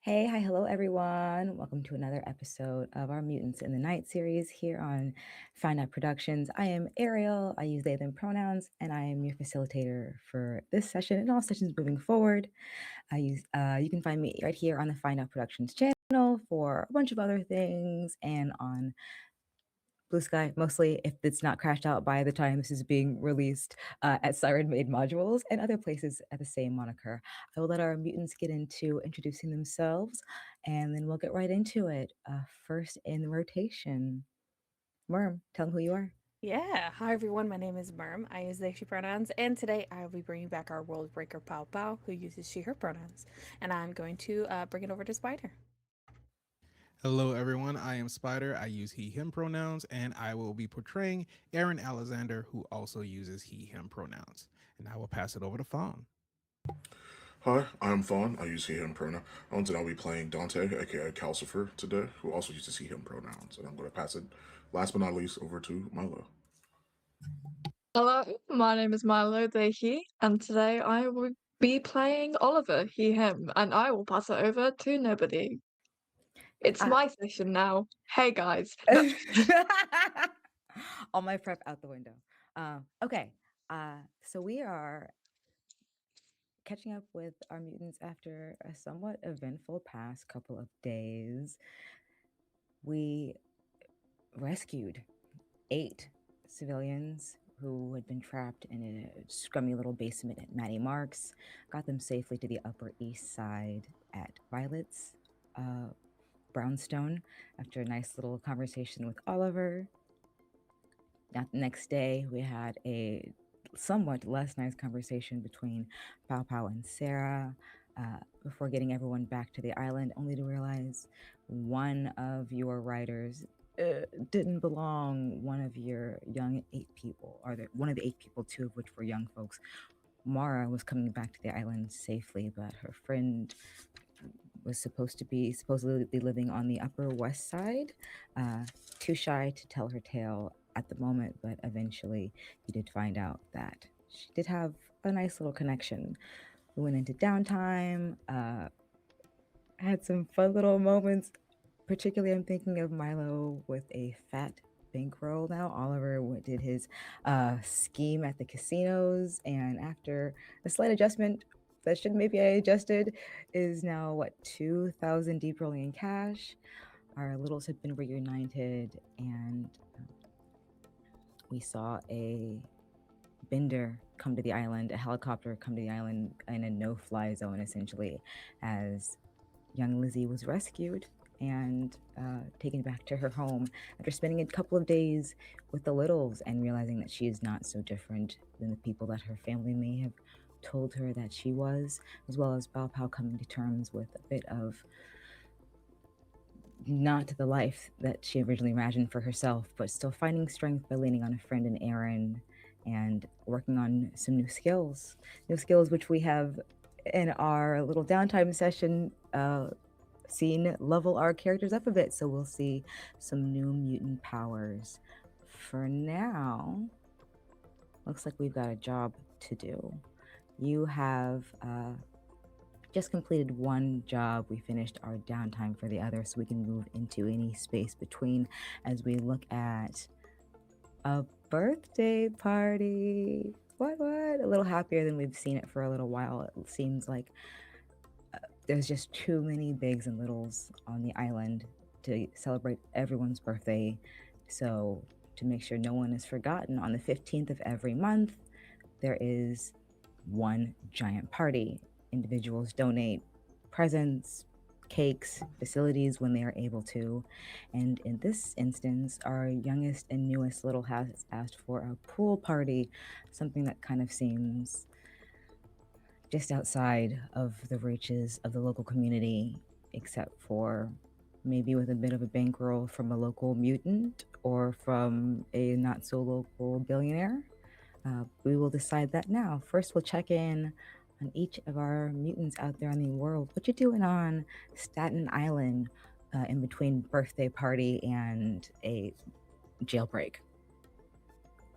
Hey, hi, hello, everyone. Welcome to another episode of our Mutants in the Night series here on Find Out Productions. I am Ariel. I use they, them pronouns, and I am your facilitator for this session and all sessions moving forward. You can find me right here on the Find Out Productions channel for a bunch of other things and on Blue Sky, mostly if it's not crashed out by the time this is being released at Siren Made Modules and other places at the same moniker. I will let our mutants get into introducing themselves and then we'll get right into it. First in rotation, Worm, tell them who you are. Yeah, hi everyone, my name is Merm. I use they, she pronouns, and today I will be bringing back our world breaker Pao Pao, who uses she, her pronouns. And I'm going to bring it over to Spider. Hello, everyone. I am Spider. I use he, him pronouns, and I will be portraying Aaron Alexander, who also uses he, him pronouns. And I will pass it over to Fawn. Hi, I'm Fawn. I use he, him pronoun. And I'll be playing Dante, aka Calcifer, today, who also uses he, him pronouns. And I'm going to pass it, last but not least, over to Milo. Hello, my name is Milo Dehi, and today I will be playing Oliver, he, him, and I will pass it over to nobody. It's Ah. my session now. Hey guys. All my prep out the window. Okay, so we are catching up with our mutants after a somewhat eventful past couple of days. We rescued 8 civilians who had been trapped in a scrummy little basement at Matty Marks, got them safely to the Upper East Side at Violet's brownstone after a nice little conversation with Oliver. That next day, we had a somewhat less nice conversation between Pao Pao and Sarah before getting everyone back to the island, only to realize one of your riders didn't belong. One of your young 8 people, or one of the 8 people, 2 of which were young folks. Mara was coming back to the island safely, but her friend was supposedly living on the Upper West Side, too shy to tell her tale at the moment, but eventually you did find out that she did have a nice little connection. We went into downtime, had some fun little moments. Particularly, I'm thinking of Milo with a fat bankroll now. Oliver did his scheme at the casinos, and after a slight adjustment that should maybe I adjusted, is now what, 2,000 deep rolling in cash. Our littles have been reunited, and we saw a bender come to the island, a helicopter come to the island in a no-fly zone, essentially, as young Lizzy was rescued and taken back to her home after spending a couple of days with the littles and realizing that she is not so different than the people that her family may have told her that she was, as well as Bao Pao coming to terms with a bit of not the life that she originally imagined for herself, but still finding strength by leaning on a friend in Aaron and working on some new skills which we have in our little downtime session seen level our characters up a bit, so we'll see some new mutant powers. For now, looks like we've got a job to do. You have just completed one job. We finished our downtime for the other, so we can move into any space between as we look at a birthday party. What? A little happier than we've seen it for a little while. It seems like there's just too many bigs and littles on the island to celebrate everyone's birthday. So, to make sure no one is forgotten, on the 15th of every month, there is one giant party. Individuals donate presents, cakes, facilities when they are able to. And in this instance, our youngest and newest little has asked for a pool party, something that kind of seems just outside of the reaches of the local community, except for maybe with a bit of a bankroll from a local mutant or from a not so local billionaire. We will decide that now. First, we'll check in on each of our mutants out there in the world. What you doing on Staten Island in between birthday party and a jailbreak?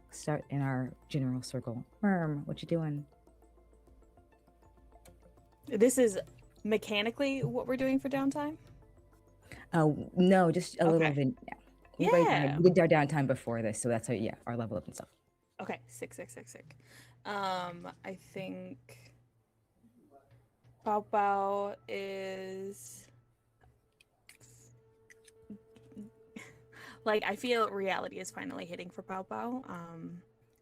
Start in our general circle. Worm, what you doing? This is mechanically what we're doing for downtime? No, just a little Okay. bit. Yeah. We did our downtime before this, so that's how, yeah, our level up and stuff. Okay. Sick. I think Bao Bao is like, I feel reality is finally hitting for Bao Bao.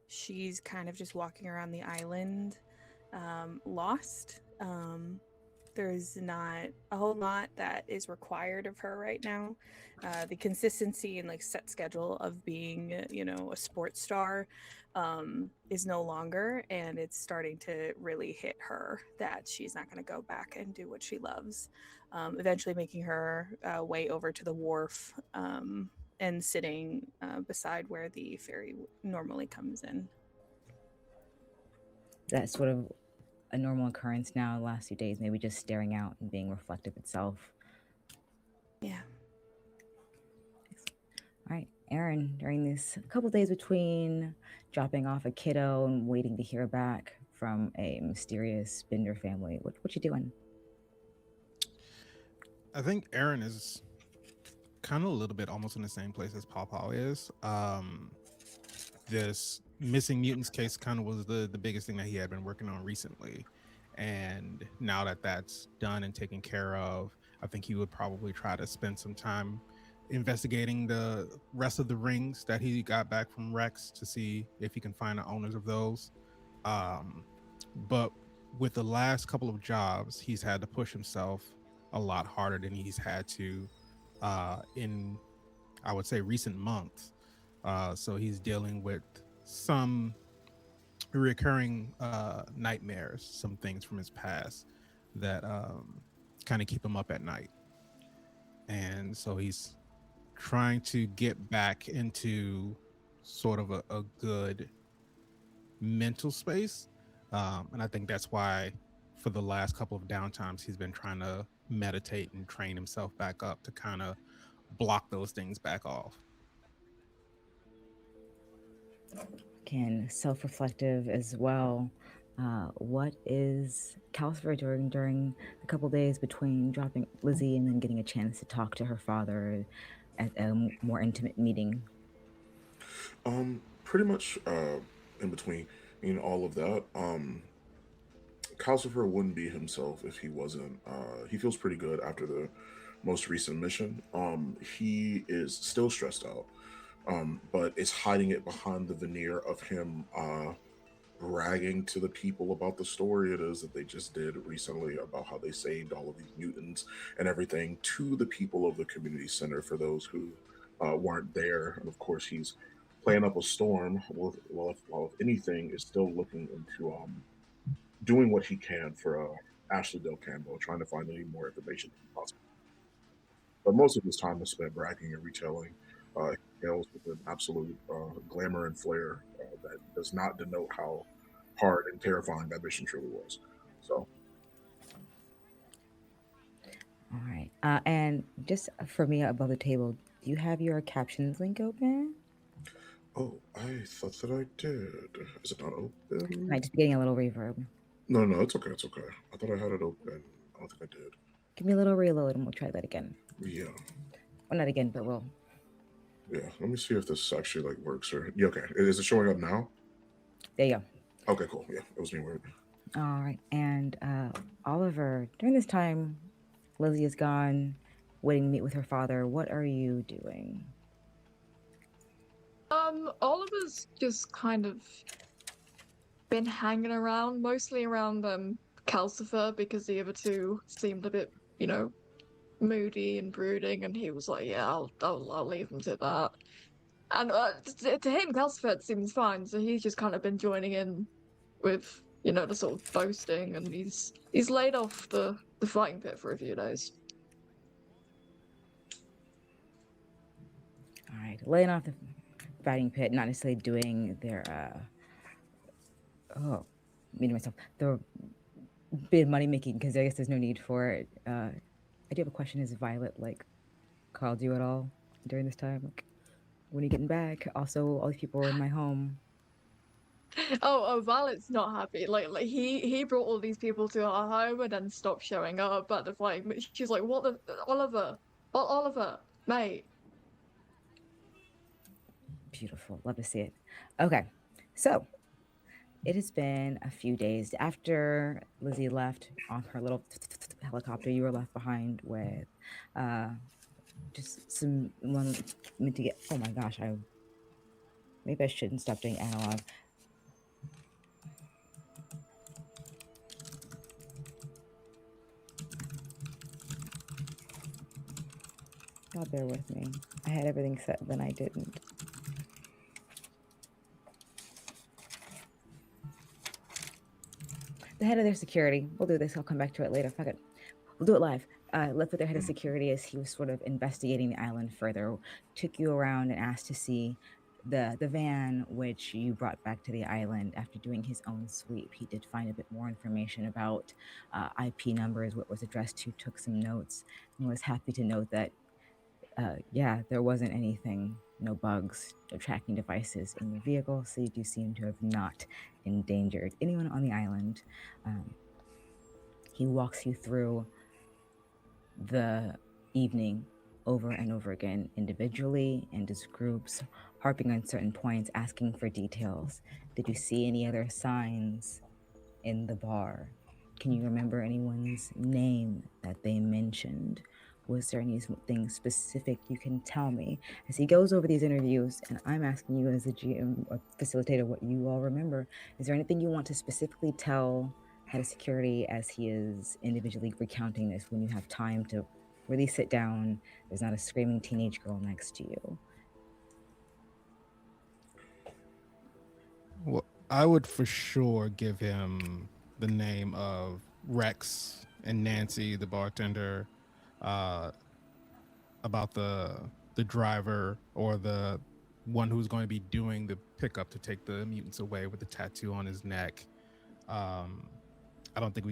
She's kind of just walking around the island, lost. There's not a whole lot that is required of her right now. The consistency and like set schedule of being, you know, a sports star is no longer, and it's starting to really hit her that she's not going to go back and do what she loves. Eventually, making her way over to the wharf and sitting beside where the ferry normally comes in. That's sort of a normal occurrence now the last few days, maybe just staring out and being reflective itself. Yeah. All right, Aaron, during this couple days between dropping off a kiddo and waiting to hear back from a mysterious Bender family, what you doing? I think Aaron is kind of a little bit almost in the same place as Paw Paw is. This missing mutants case kind of was the biggest thing that he had been working on recently. And now that that's done and taken care of, I think he would probably try to spend some time investigating the rest of the rings that he got back from Rex to see if he can find the owners of those. But with the last couple of jobs, he's had to push himself a lot harder than he's had to in, I would say, recent months. So he's dealing with some recurring nightmares, some things from his past that kind of keep him up at night. And so he's trying to get back into sort of a good mental space. And I think that's why for the last couple of downtimes, he's been trying to meditate and train himself back up to kind of block those things back off. Can self-reflective as well. What is Calcifer doing during the couple days between dropping Lizzy and then getting a chance to talk to her father at a more intimate meeting? Pretty much in between, all of that. Calcifer wouldn't be himself if he wasn't. He feels pretty good after the most recent mission. He is still stressed out, but is hiding it behind the veneer of him bragging to the people about the story it is that they just did recently about how they saved all of these mutants and everything to the people of the community center for those who weren't there. And of course, he's playing up a storm. Well, if anything, is still looking into doing what he can for Ashley Del Campo, trying to find any more information possible. But most of his time is spent bragging and retelling tales with an absolute glamour and flair that does not denote how hard and terrifying that mission truly was. So, All right. And just for me above the table, do you have your captions link open? oh, I thought that I did. Is it not open? Might just be getting a little reverb. No, it's okay. It's okay. I thought I had it open. I don't think I did. Give me a little reload and we'll try that again. Yeah. Well, not again, but we'll. Yeah. Let me see if this actually like works or yeah. Okay. Is it showing up now? There you go. Okay. Cool. Yeah. It was being weird. All right. And Oliver, during this time, Lizzy is gone, waiting to meet with her father. What are you doing? Oliver's just kind of been hanging around, mostly around Calcifer, because the other two seemed a bit, moody and brooding, and he was like, "Yeah, I'll leave him to that." And to him, Calcifer seems fine, so he's just kind of been joining in with, the sort of boasting, and he's laid off the fighting pit for a few days. All right, laying off the fighting pit, not necessarily doing their the bid money making, because I guess there's no need for it. I do have a question: Has Violet called you at all during this time? When are you getting back? Also, all these people were in my home. Violet's not happy. Like he brought all these people to our home and then stopped showing up. But the like, she's like, what the Oliver, Oliver, mate. Beautiful. Love to see it. Okay, so it has been a few days after Lizzy left on her little helicopter. You were left behind with just some one meant to get. Oh my gosh, maybe I shouldn't stop doing analog. God, bear with me. I had everything set, then I didn't. The head of their security. We'll do this. I'll come back to it later. Fuck it. We'll do it live. Left with their head of security as he was sort of investigating the island further. Took you around and asked to see the van which you brought back to the island after doing his own sweep. He did find a bit more information about IP numbers, what was addressed to, took some notes, and was happy to note that yeah, there wasn't anything, no bugs, no tracking devices in your vehicle, so you do seem to have not endangered anyone on the island. He walks you through the evening over and over again, individually and as groups, harping on certain points, asking for details. Did you see any other signs in the bar? Can you remember anyone's name that they mentioned? Was there anything specific you can tell me? As he goes over these interviews, and I'm asking you as a GM or facilitator what you all remember, is there anything you want to specifically tell head of security as he is individually recounting this when you have time to really sit down? There's not a screaming teenage girl next to you. Well, I would for sure give him the name of Rex and Nancy, the bartender, about the driver or the one who's going to be doing the pickup to take the mutants away with the tattoo on his neck. I don't think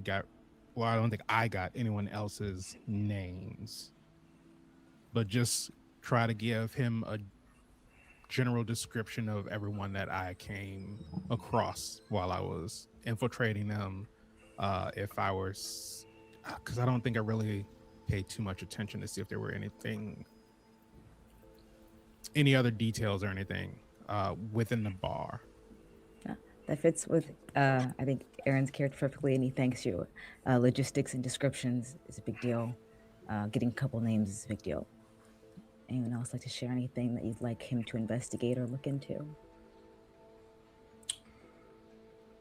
I got anyone else's names, but just try to give him a general description of everyone that I came across while I was infiltrating them. If I was, because I don't think I really paid too much attention to see if there were any other details or anything within the bar. Yeah, that fits with, I think, Aaron's character perfectly, and he thanks you. Logistics and descriptions is a big deal. Getting a couple names is a big deal. Anyone else like to share anything that you'd like him to investigate or look into?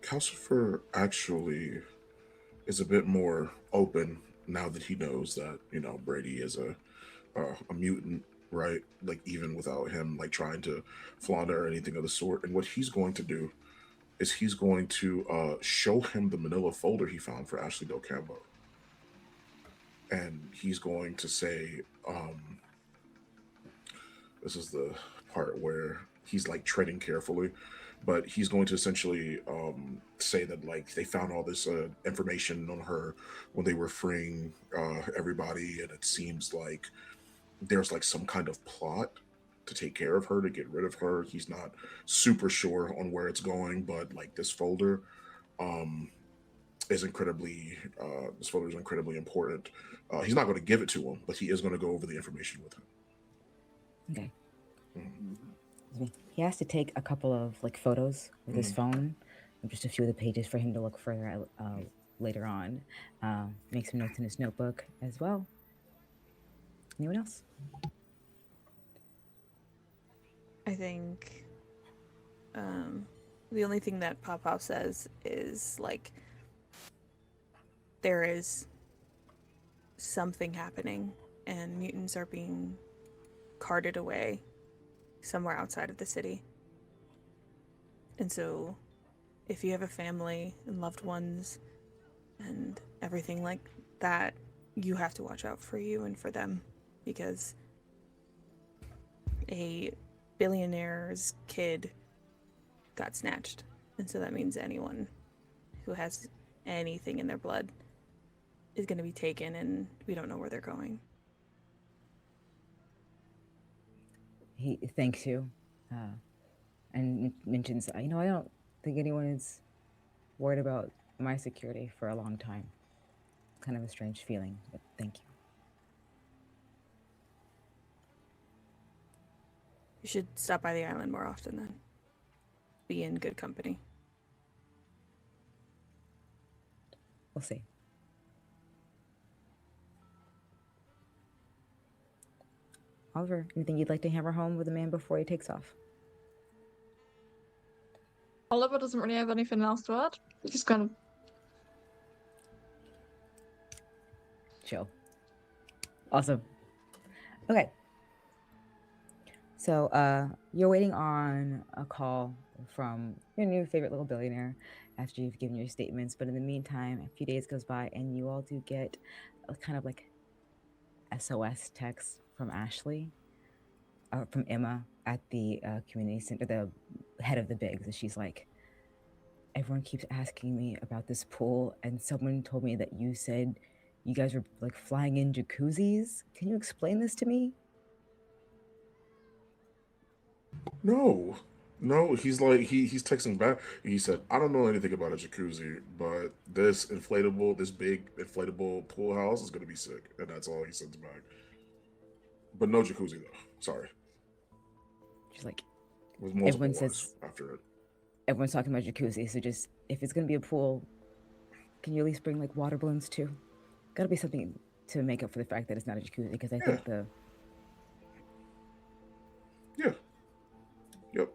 Calcifer actually is a bit more open now that he knows that Brady is a mutant, right? Like even without him like trying to flaunt it or anything of the sort. And what he's going to do is he's going to show him the manila folder he found for Ashley Del Campo. And he's going to say, this is the part where he's like treading carefully, but he's going to essentially say that like they found all this information on her when they were freeing everybody, and it seems like there's like some kind of plot to take care of her, to get rid of her. He's not super sure on where it's going, but like this folder is incredibly important. He's not going to give it to him, but he is going to go over the information with him. Okay. He has to take a couple of like photos with his phone, just a few of the pages for him to look further at later on. Make some notes in his notebook as well. Anyone else? I think the only thing that Pop says is like there is something happening and mutants are being carted away somewhere outside of the city. And so if you have a family and loved ones and everything like that, you have to watch out for you and for them, because a billionaire's kid got snatched. And so that means anyone who has anything in their blood is going to be taken, and we don't know where they're going. He thanks you and mentions, I don't think anyone is worried about my security for a long time. Kind of a strange feeling, but thank you. You should stop by the island more often then. Be in good company. We'll see. Oliver, anything you'd like to hammer home with the man before he takes off? Oliver doesn't really have anything else to add. He just kind of Chill. Awesome. Okay. So you're waiting on a call from your new favorite little billionaire after you've given your statements. But in the meantime, a few days goes by and you all do get a kind of like SOS text from Ashley, from Emma at the community center, the head of the Bigs. And she's like, everyone keeps asking me about this pool, and someone told me that you said you guys were like flying in jacuzzis. Can you explain this to me? No, no. He's like he's texting back. He said, "I don't know anything about a jacuzzi, but this big inflatable pool house is gonna be sick," and that's all he sends back. But no jacuzzi though. Sorry. She's like, With multiple everyone ones says after it. everyone's talking about jacuzzi, so just if it's gonna be a pool, can you at least bring like water balloons too? Gotta be something to make up for the fact that it's not a jacuzzi, because I think the Yeah. Yep.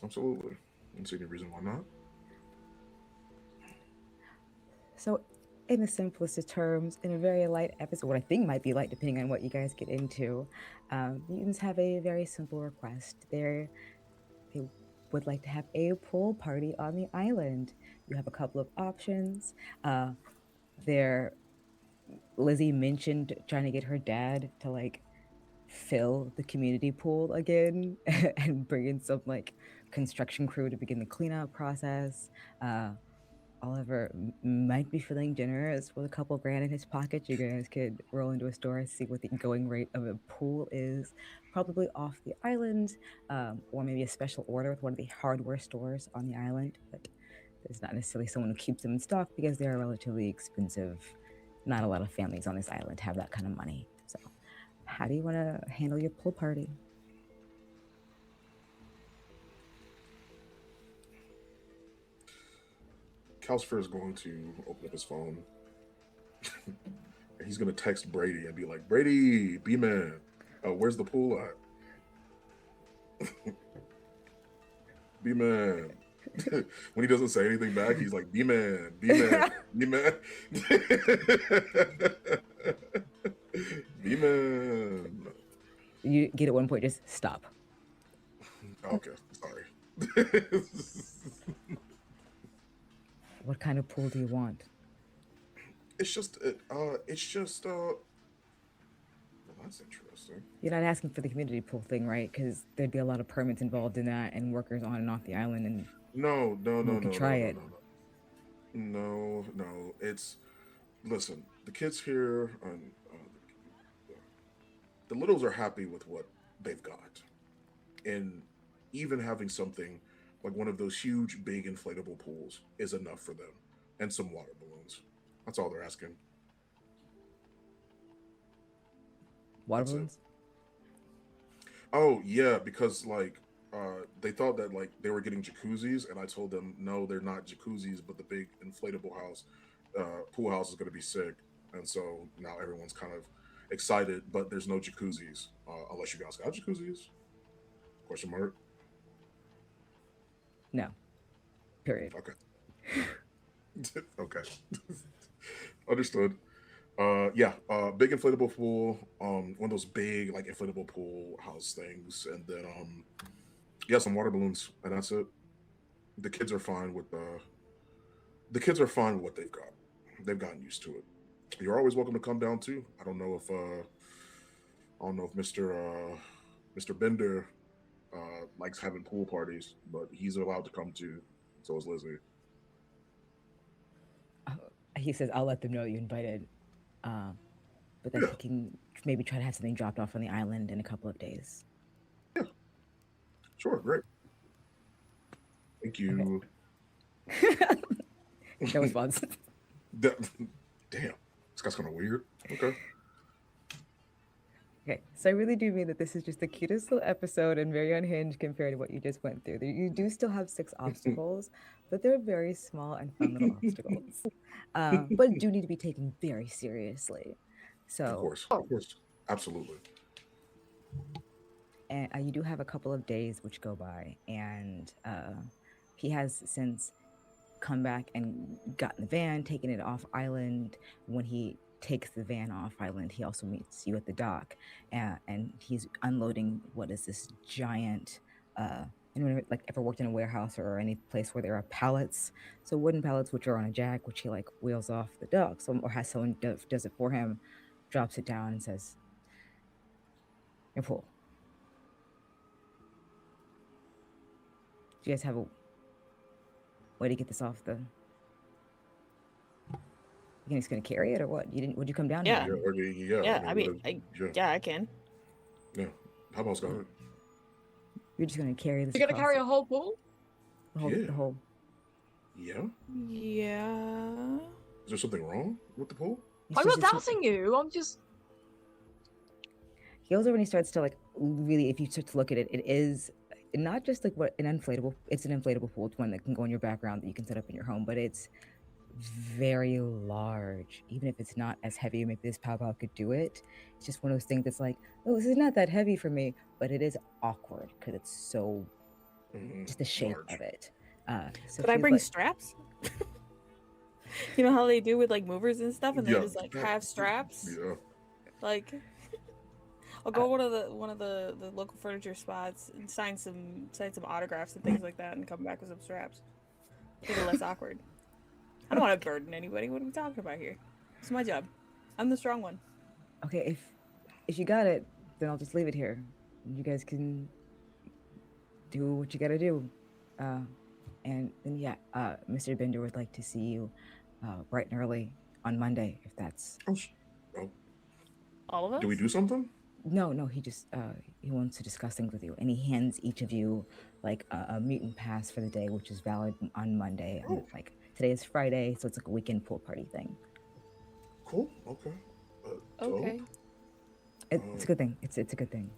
Absolutely. I don't see any reason why not. So, in the simplest of terms, in a very light episode, what I think might be light depending on what you guys get into, mutants have a very simple request. They would like to have a pool party on the island. You have a couple of options. Lizzy mentioned trying to get her dad to like fill the community pool again and bring in some like construction crew to begin the cleanup process. Oliver might be feeling generous with a couple grand in his pocket. You guys could roll into a store and see what the going rate of a pool is, probably off the island, or maybe a special order with one of the hardware stores on the island. But there's not necessarily someone who keeps them in stock because they are relatively expensive. Not a lot of families on this island have that kind of money. So, how do you want to handle your pool party? Calcifer is going to open up his phone and he's going to text Brady and be like, "Brady, B-Man, where's the pool at?" B-Man. When he doesn't say anything back, he's like, "B-Man, B-Man, B-Man." B-Man. You get at one point, just stop. Okay, sorry. What kind of pool do you want? It's just well, that's interesting. You're not asking for the community pool thing, right? Because there'd be a lot of permits involved in that and workers on and off the island, and No. we could try it. No. It's listen. The kids here, the littles are happy with what they've got, and even having something like one of those huge, big inflatable pools is enough for them, and some water balloons. That's all they're asking. Water That's it. balloons? Oh yeah, because like they thought that like they were getting jacuzzis, and I told them no, they're not jacuzzis, but the big inflatable house, pool house is going to be sick, and so now everyone's kind of excited, but there's no jacuzzis unless you guys got jacuzzis? Question mark. No. Period. Okay. Okay. Understood. Yeah, big inflatable pool, one of those big like inflatable pool house things, and then yeah, some water balloons, and that's it. The kids are fine with the kids are fine with what they've got. They've gotten used to it. You're always welcome to come down too. I don't know if Mr. Bender likes having pool parties, but he's allowed to come too. So is Lizzy. He says, I'll let them know you invited. But that he can maybe try to have something dropped off on the island in a couple of days. Yeah. Sure, great. Thank you. No response. Damn, this guy's kind of weird. Okay. Okay, so I really do mean that this is just the cutest little episode and very unhinged compared to what you just went through. You do still have 6 obstacles, but they're very small and fun little obstacles. But do need to be taken very seriously. So, Of course, absolutely. and you do have a couple of days which go by, and he has since come back and gotten the van, taken it off island. When he takes the van off island, he also meets you at the dock, and he's unloading what is this giant. Anyone like ever worked in a warehouse or any place where there are pallets? So wooden pallets which are on a jack, which he like wheels off the dock. So or has someone does it for him, drops it down and says, "Your pool." Do you guys have a way to get this off the? You think he's gonna carry it or what? You didn't? Would you come down Yeah. here? Yeah, I mean, I can. Yeah. How about Scott? You're just gonna carry this. You're gonna carry a whole pool? The whole. Yeah. Yeah. Is there something wrong with the pool? I'm not doubting you. I'm just. He goes over and he starts to like really. If you start to look at it, it is not just like what an inflatable. It's an inflatable pool. It's one that can go in your background that you can set up in your home, but it's very large. Even if it's not as heavy, maybe this pow could do it. It's just one of those things that's like, oh, this is not that heavy for me, but it is awkward because it's so just the shape of it. So could I bring straps? You know how they do with like movers and stuff, and they just like have straps. Yeah. Like, I'll go to one of the local furniture spots and sign some autographs and things like that, and come back with some straps. Make it less awkward. I don't want to burden anybody. What are we talking about here? It's my job. I'm the strong one. Okay, if you got it, then I'll just leave it here. You guys can do what you gotta do. And then yeah, Mr. Bender would like to see you bright and early on Monday, if that's. All of us? Do we do something? No, he just he wants to discuss things with you, and he hands each of you like a mutant pass for the day, which is valid on Monday. And like today is Friday, so it's like a weekend pool party thing. Cool. Okay. Okay. It's a good thing. It's a good thing.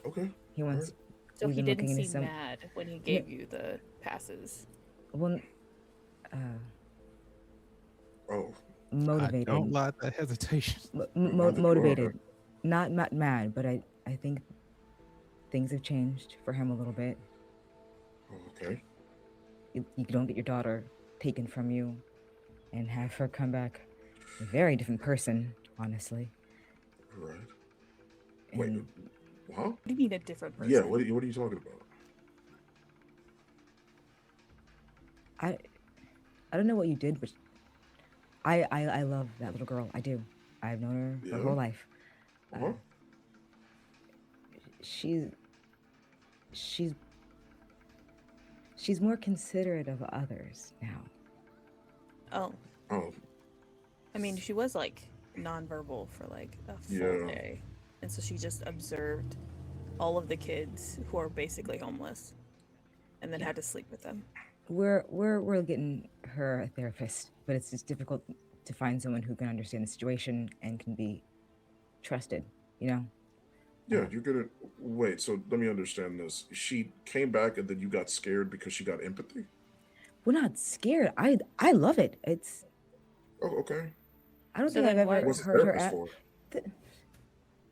Okay. He wants. So he didn't seem mad when he gave you the passes. Well, motivated. I don't like that hesitation. Motivated, not mad, but I think things have changed for him a little bit. Okay. You don't get your daughter taken from you, and have her come back a very different person, honestly. Right. And wait. Huh? What do you mean a different person? Yeah. What are you talking about? I don't know what you did, but I love that little girl. I do. I've known her her whole life. She's more considerate of others now. Oh. I mean, she was like nonverbal for like a full day, and so she just observed all of the kids who are basically homeless, and then had to sleep with them. We're getting her a therapist, but it's just difficult to find someone who can understand the situation and can be trusted, you know? Yeah, you're gonna wait. So let me understand this. She came back, and then you got scared because she got empathy. We're not scared. I love it. It's. Oh, okay. I don't think I've ever heard her at.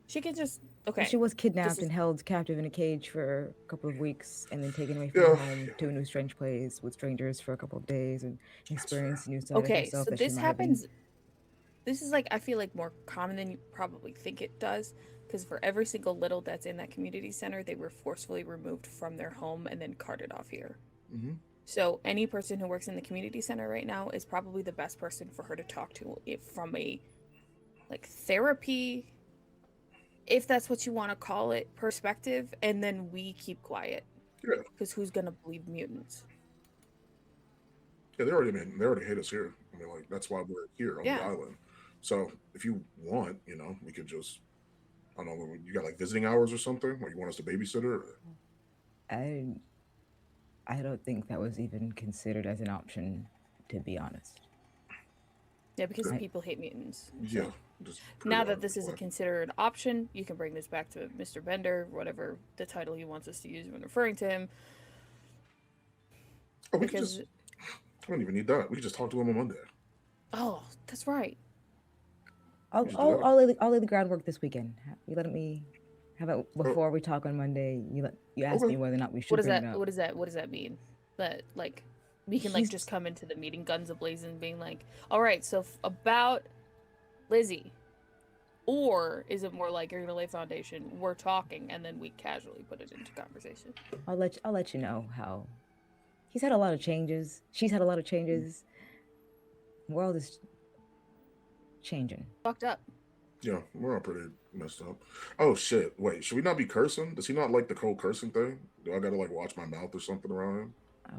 She could just She was kidnapped and held captive in a cage for a couple of weeks, and then taken away from her home to a new strange place with strangers for a couple of days, and experienced new side of herself. So this happens. This is like, I feel like more common than you probably think it does, because for every single little that's in that community center, they were forcefully removed from their home and then carted off here. Mm-hmm. So any person who works in the community center right now is probably the best person for her to talk to, from a like therapy, if that's what you want to call it, perspective, and then we keep quiet. Yeah. Because who's gonna believe mutants? Yeah, they already hate us here. I mean, like, that's why we're here on the island. So if you want, we could just, I don't know, you got like visiting hours or something? Like, you want us to babysit her? I don't think that was even considered as an option, to be honest. Yeah, because I- people hate mutants. Yeah. So Just now pretty that this isn't honestly. considered an option, you can bring this back to Mr. Bender, whatever the title he wants us to use when referring to him. Oh, we could Because just. I don't even need that. We could just talk to him on Monday. oh, that's right. We just do that. I'll lay the groundwork this weekend. You let me have it Oh, before we talk on Monday. You asked okay. me whether or not we should What does bring it that? up. What does that? What does that mean? That like we can like just come into the meeting guns ablazing, being like, "All right, so about Lizzy," or is it more like you're gonna lay foundation, we're talking, and then we casually put it into conversation? I'll let you know how. He's had a lot of changes. She's had a lot of changes. The world is changing. Fucked up. Yeah, we're all pretty messed up. Oh shit! Wait, should we not be cursing? Does he not like the cold cursing thing? Do I gotta like watch my mouth or something around him?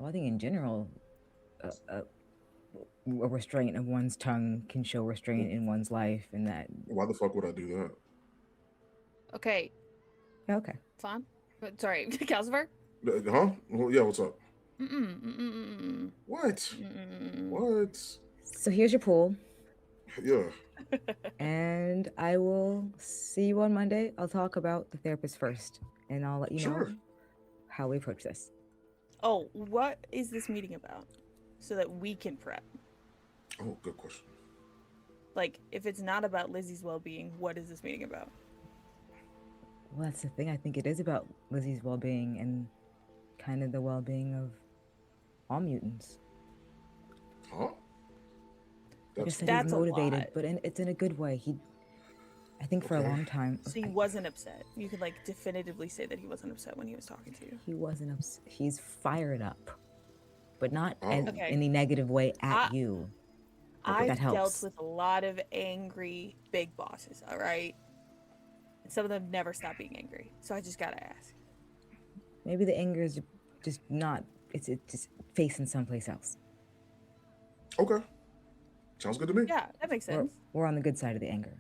I think in general, a restraint of one's tongue can show restraint in one's life, and that. Why the fuck would I do that? Okay, Okay. fine. Sorry, Calcifer? Huh? Well, yeah. What's up? Mm-mm. What? Mm-mm. What? So here's your pool, Yeah. and I will see you on Monday. I'll talk about the therapist first, and I'll let you know Sure. how we approach this. Oh, what is this meeting about? So that we can prep. Oh, good question. Like, if it's not about Lizzy's well-being, what is this meeting about? Well, that's the thing. I think it is about Lizzy's well-being and kind of the well-being of all mutants. Huh? I just said That's he's a motivated, lot. but it's in a good way. I think for a Okay. long time. So he wasn't upset. You could like definitively say that he wasn't upset when he was talking to you. He wasn't upset. He's fired up, but not Oh. in Okay. any negative way at I- you. Okay. That I've helps. dealt with a lot of angry big bosses, all right? And some of them never stop being angry. So I just gotta ask. Maybe the anger is just not. It's just facing someplace else. Okay. Sounds good to me. Yeah, that makes sense. We're on the good side of the anger.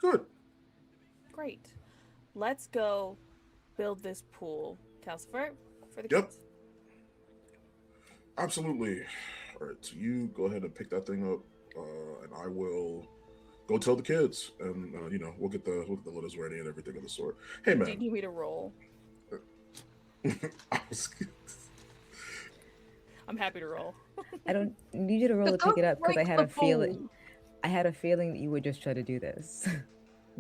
Good. Great. Let's go build this pool, Calcifer, for the Yep. kids. Absolutely. All right. So you go ahead and pick that thing up, and I will go tell the kids, and we'll get the litters ready and everything of the sort. Hey Do you man. need me to roll? I was- I'm happy to roll. I don't need you to roll to Just pick it don't up because I break had the a feeling. pool. I had a feeling that you would just try to do this.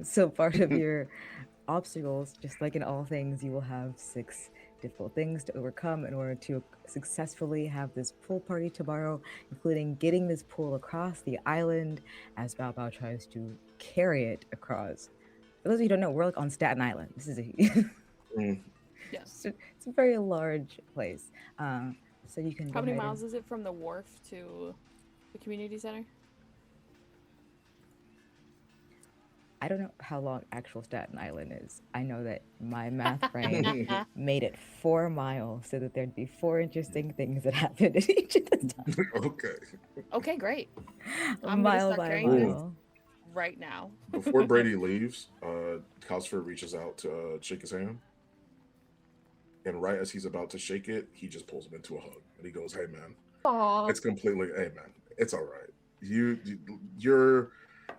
So part of your obstacles, just like in all things, you will have 6 difficult things to overcome in order to successfully have this pool party tomorrow, including getting this pool across the island as Bao Bao tries to carry it across. For those of you who don't know, we're like on Staten Island. This is Mm, Yeah. it's a very large place. So you can go How many ahead miles is it from the wharf to the community center? I don't know how long actual Staten Island is. I know that my math brain made it 4 miles so that there'd be 4 interesting things that happened at each of the stops. okay. Okay, great. A I'm gonna mile start by carrying this mile. right now. Before Brady leaves, Calcifer reaches out to shake his hand, and right as he's about to shake it, he just pulls him into a hug, and he goes, "Hey man, Aw. it's completely. Hey man, it's all right.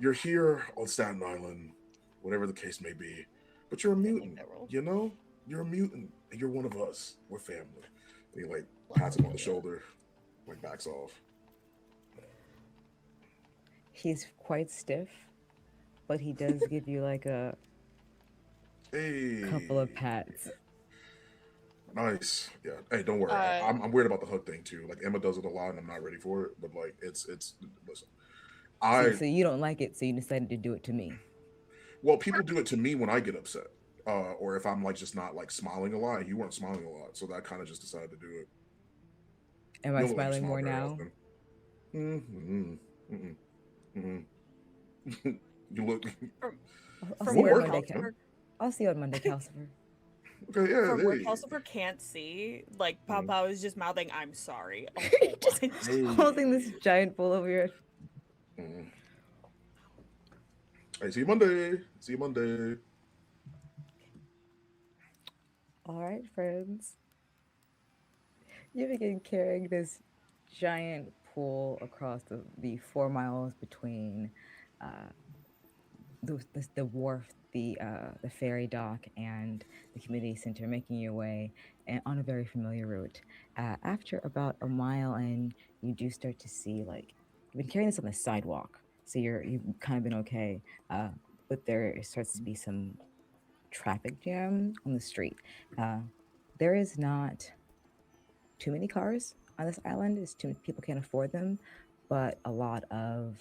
You're here on Staten Island, whatever the case may be, but you're a Didn't mutant. make that roll. You know, you're a mutant, and you're one of us. We're family." And he like pats him on the shoulder, like backs off. He's quite stiff, but he does give you like a Hey, couple of pats. nice. Yeah. Hey, don't worry. I'm weird about the hug thing too. Like Emma does it a lot, and I'm not ready for it. But like, it's listen. So you don't like it, so you decided to do it to me. Well, people do it to me when I get upset, or if I'm like just not like smiling a lot. You weren't smiling a lot, so that kind of just decided to do it. Am I smiling more now? Mm-hmm. You look. I'll From see you where on Monday, Calcifer, I'll see you on Monday, Calcifer. Okay, yeah. from where Hey. Calcifer can't see, like Mhm. Pao is just mouthing, "I'm sorry." a whole Just bunch. Hey. holding this giant bowl over your. Mhm. Hey, see you Monday. See you Monday. All right, friends. You begin carrying this giant pool across the 4 miles between uh, the wharf, the ferry dock, and the community center, making your way on a very familiar route. After about a mile in, you do start to see like you've been carrying this on the sidewalk, so you've kind of been okay, but there starts to be some traffic jam on the street. Uh, there is not too many cars on this island. It's too many people can't afford them, but a lot of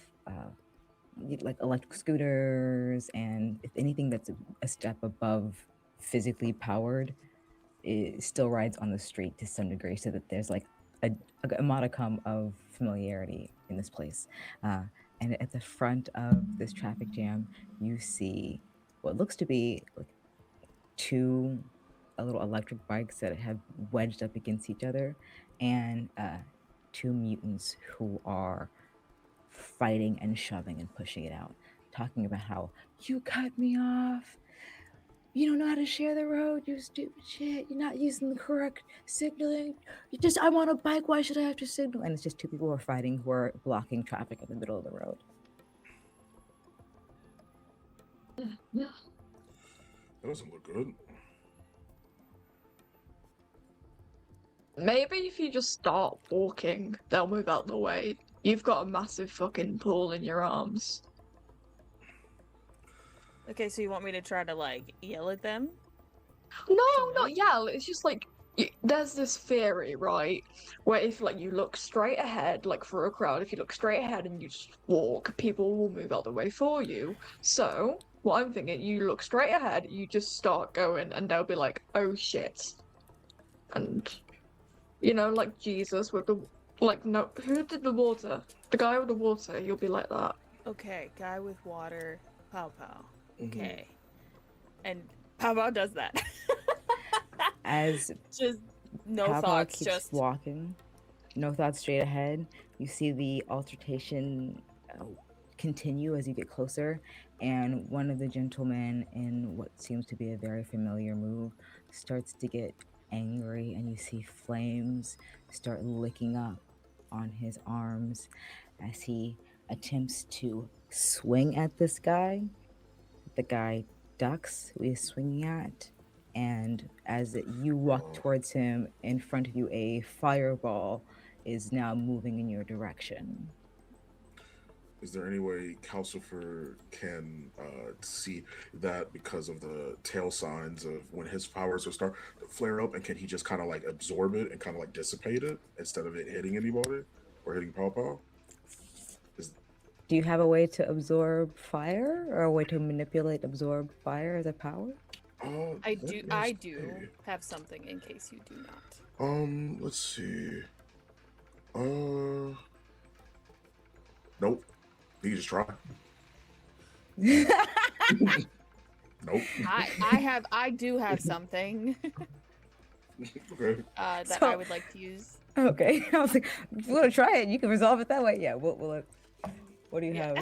like electric scooters, and if anything that's a step above physically powered, it still rides on the street to some degree, so that there's like a modicum of familiarity in this place. Uh, and at the front of this traffic jam, you see what looks to be like two little electric bikes that have wedged up against each other, and two mutants who are fighting and shoving and pushing it out, talking about how you cut me off. You don't know how to share the road, you stupid shit. You're not using the correct signaling. I'm on a bike. Why should I have to signal? And it's just two people who are fighting, who are blocking traffic in the middle of the road. Yeah. That doesn't look good. Maybe if you just start walking, they'll move out the way. You've got a massive fucking pool in your arms. Okay, so you want me to try to like yell at them? No, not yell. It's just like there's this theory, right? Where if like you look straight ahead, like for a crowd, if you look straight ahead and you just walk, people will move out the way for you. So what I'm thinking, you look straight ahead, you just start going, and they'll be like, "Oh shit," and you know, like Jesus with the like no, who did the water? The guy with the water. You'll be like that. Okay, guy with water, Pow Pow. Mhm. Okay. And Pow Pow does that. As just no Papa thoughts, keeps just walking, no thoughts, straight ahead. You see the altercation continue as you get closer, and one of the gentlemen, in what seems to be a very familiar move, starts to get angry, and you see flames start licking up on his arms as he attempts to swing at this guy. The guy ducks who he's swinging at, and as you walk towards him, in front of you, a fireball is now moving in your direction. Is there any way Calcifer can see that because of the tail signs of when his powers will start to flare up, and can he just kind of like absorb it and kind of like dissipate it instead of it hitting anybody or hitting Paw Paw? Do you have a way to absorb fire, or a way to manipulate absorb fire as a power? I do have something in case you do not. Let's see. Nope. You just try. Nope. I do have something. Okay. That I would like to use. Okay. I was like, if you want to try it, you can resolve it that way. Yeah, we'll what do you have?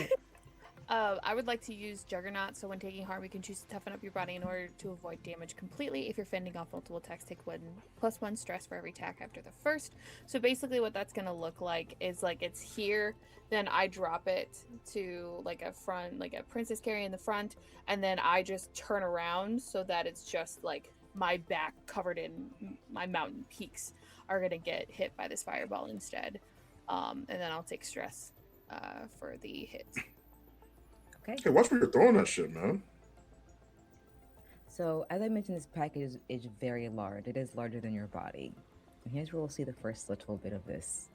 I would like to use Juggernaut, so when taking harm, you can choose to toughen up your body in order to avoid damage completely. If you're fending off multiple attacks, take +1 stress for every attack after the first. So basically what that's going to look like is like it's here, then I drop it to like a front, like a princess carry in the front, and then I just turn around so that it's just like my back covered in my mountain peaks are going to get hit by this fireball instead. And then I'll take stress for the hit. Okay. Hey, watch where you're throwing that shit, man. So, as I mentioned, this package is very large. It is larger than your body. And here's where we'll see the first little bit of this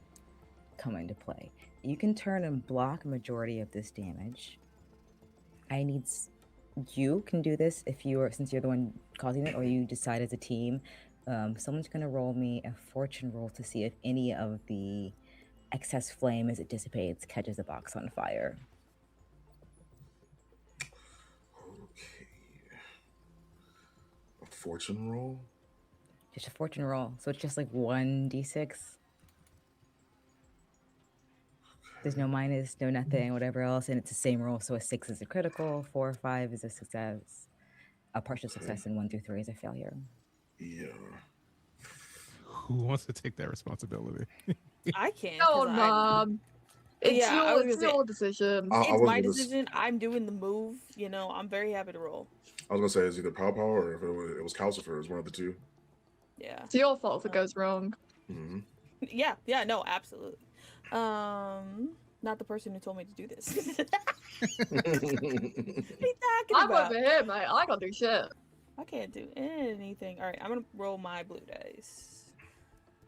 come into play. You can turn and block a majority of this damage. You can do this since you're the one causing it, or you decide as a team. Someone's going to roll me a fortune roll to see if any of the excess flame as it dissipates catches the box on fire. Okay. A fortune roll? Just a fortune roll. So it's just like 1d6. There's no minus, no nothing, whatever else, and it's the same roll. So a 6 is a critical, 4 or 5 is a success, a partial success, and 1 through 3 is a failure. Yeah. Who wants to take that responsibility? I can't. Oh, 'cause I'm- Mom. It's Yeah, I was your, gonna say- your decision. I It's was my gonna s- decision. I'm doing the move. You know, I'm very happy to roll. I was gonna say it's either Pow Pow or if it was Calcifer. It's one of the two. Yeah. It's your fault if it goes wrong. Mm-hmm. Yeah, no, absolutely. Not the person who told me to do this. What are you talking I'm about? over here, mate. I gotta do shit. I can't do anything. All right, I'm gonna roll my blue dice.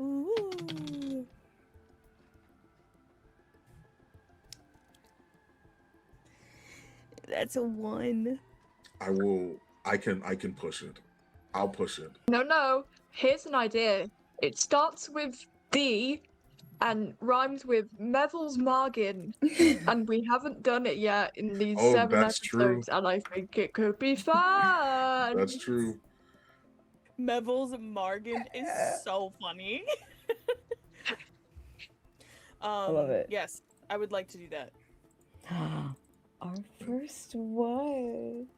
Ooh. That's a 1. I can push it. I'll push it. No. Here's an idea. It starts with D and rhymes with Meville's Margin, and we haven't done it yet in these Oh, 7 that's true. episodes, and I think it could be fun. That's true. Meville's Margin is so funny. I love it. Yes, I would like to do that. Our first one.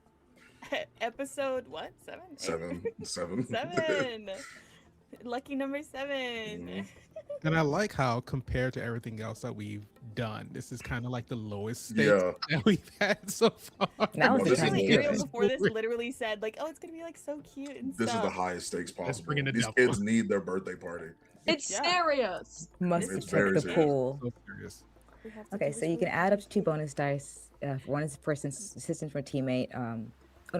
Episode what? 7? 7. 7. Lucky number 7. Mhm. And I like how, compared to everything else that we've done, this is kind of like the lowest stakes Yeah. that we've had so far. Now is the Literally, time to do Ariel it. before this literally said like, "Oh, it's gonna be like so cute and This is stuff." the highest stakes possible. bring in the These devil. kids need their birthday party. It's Yeah. serious. Must It's protect very the serious. pool. So serious. We have to Okay, do so this you can really add up to quick. 2 bonus dice. One is for assistance from a teammate. Oh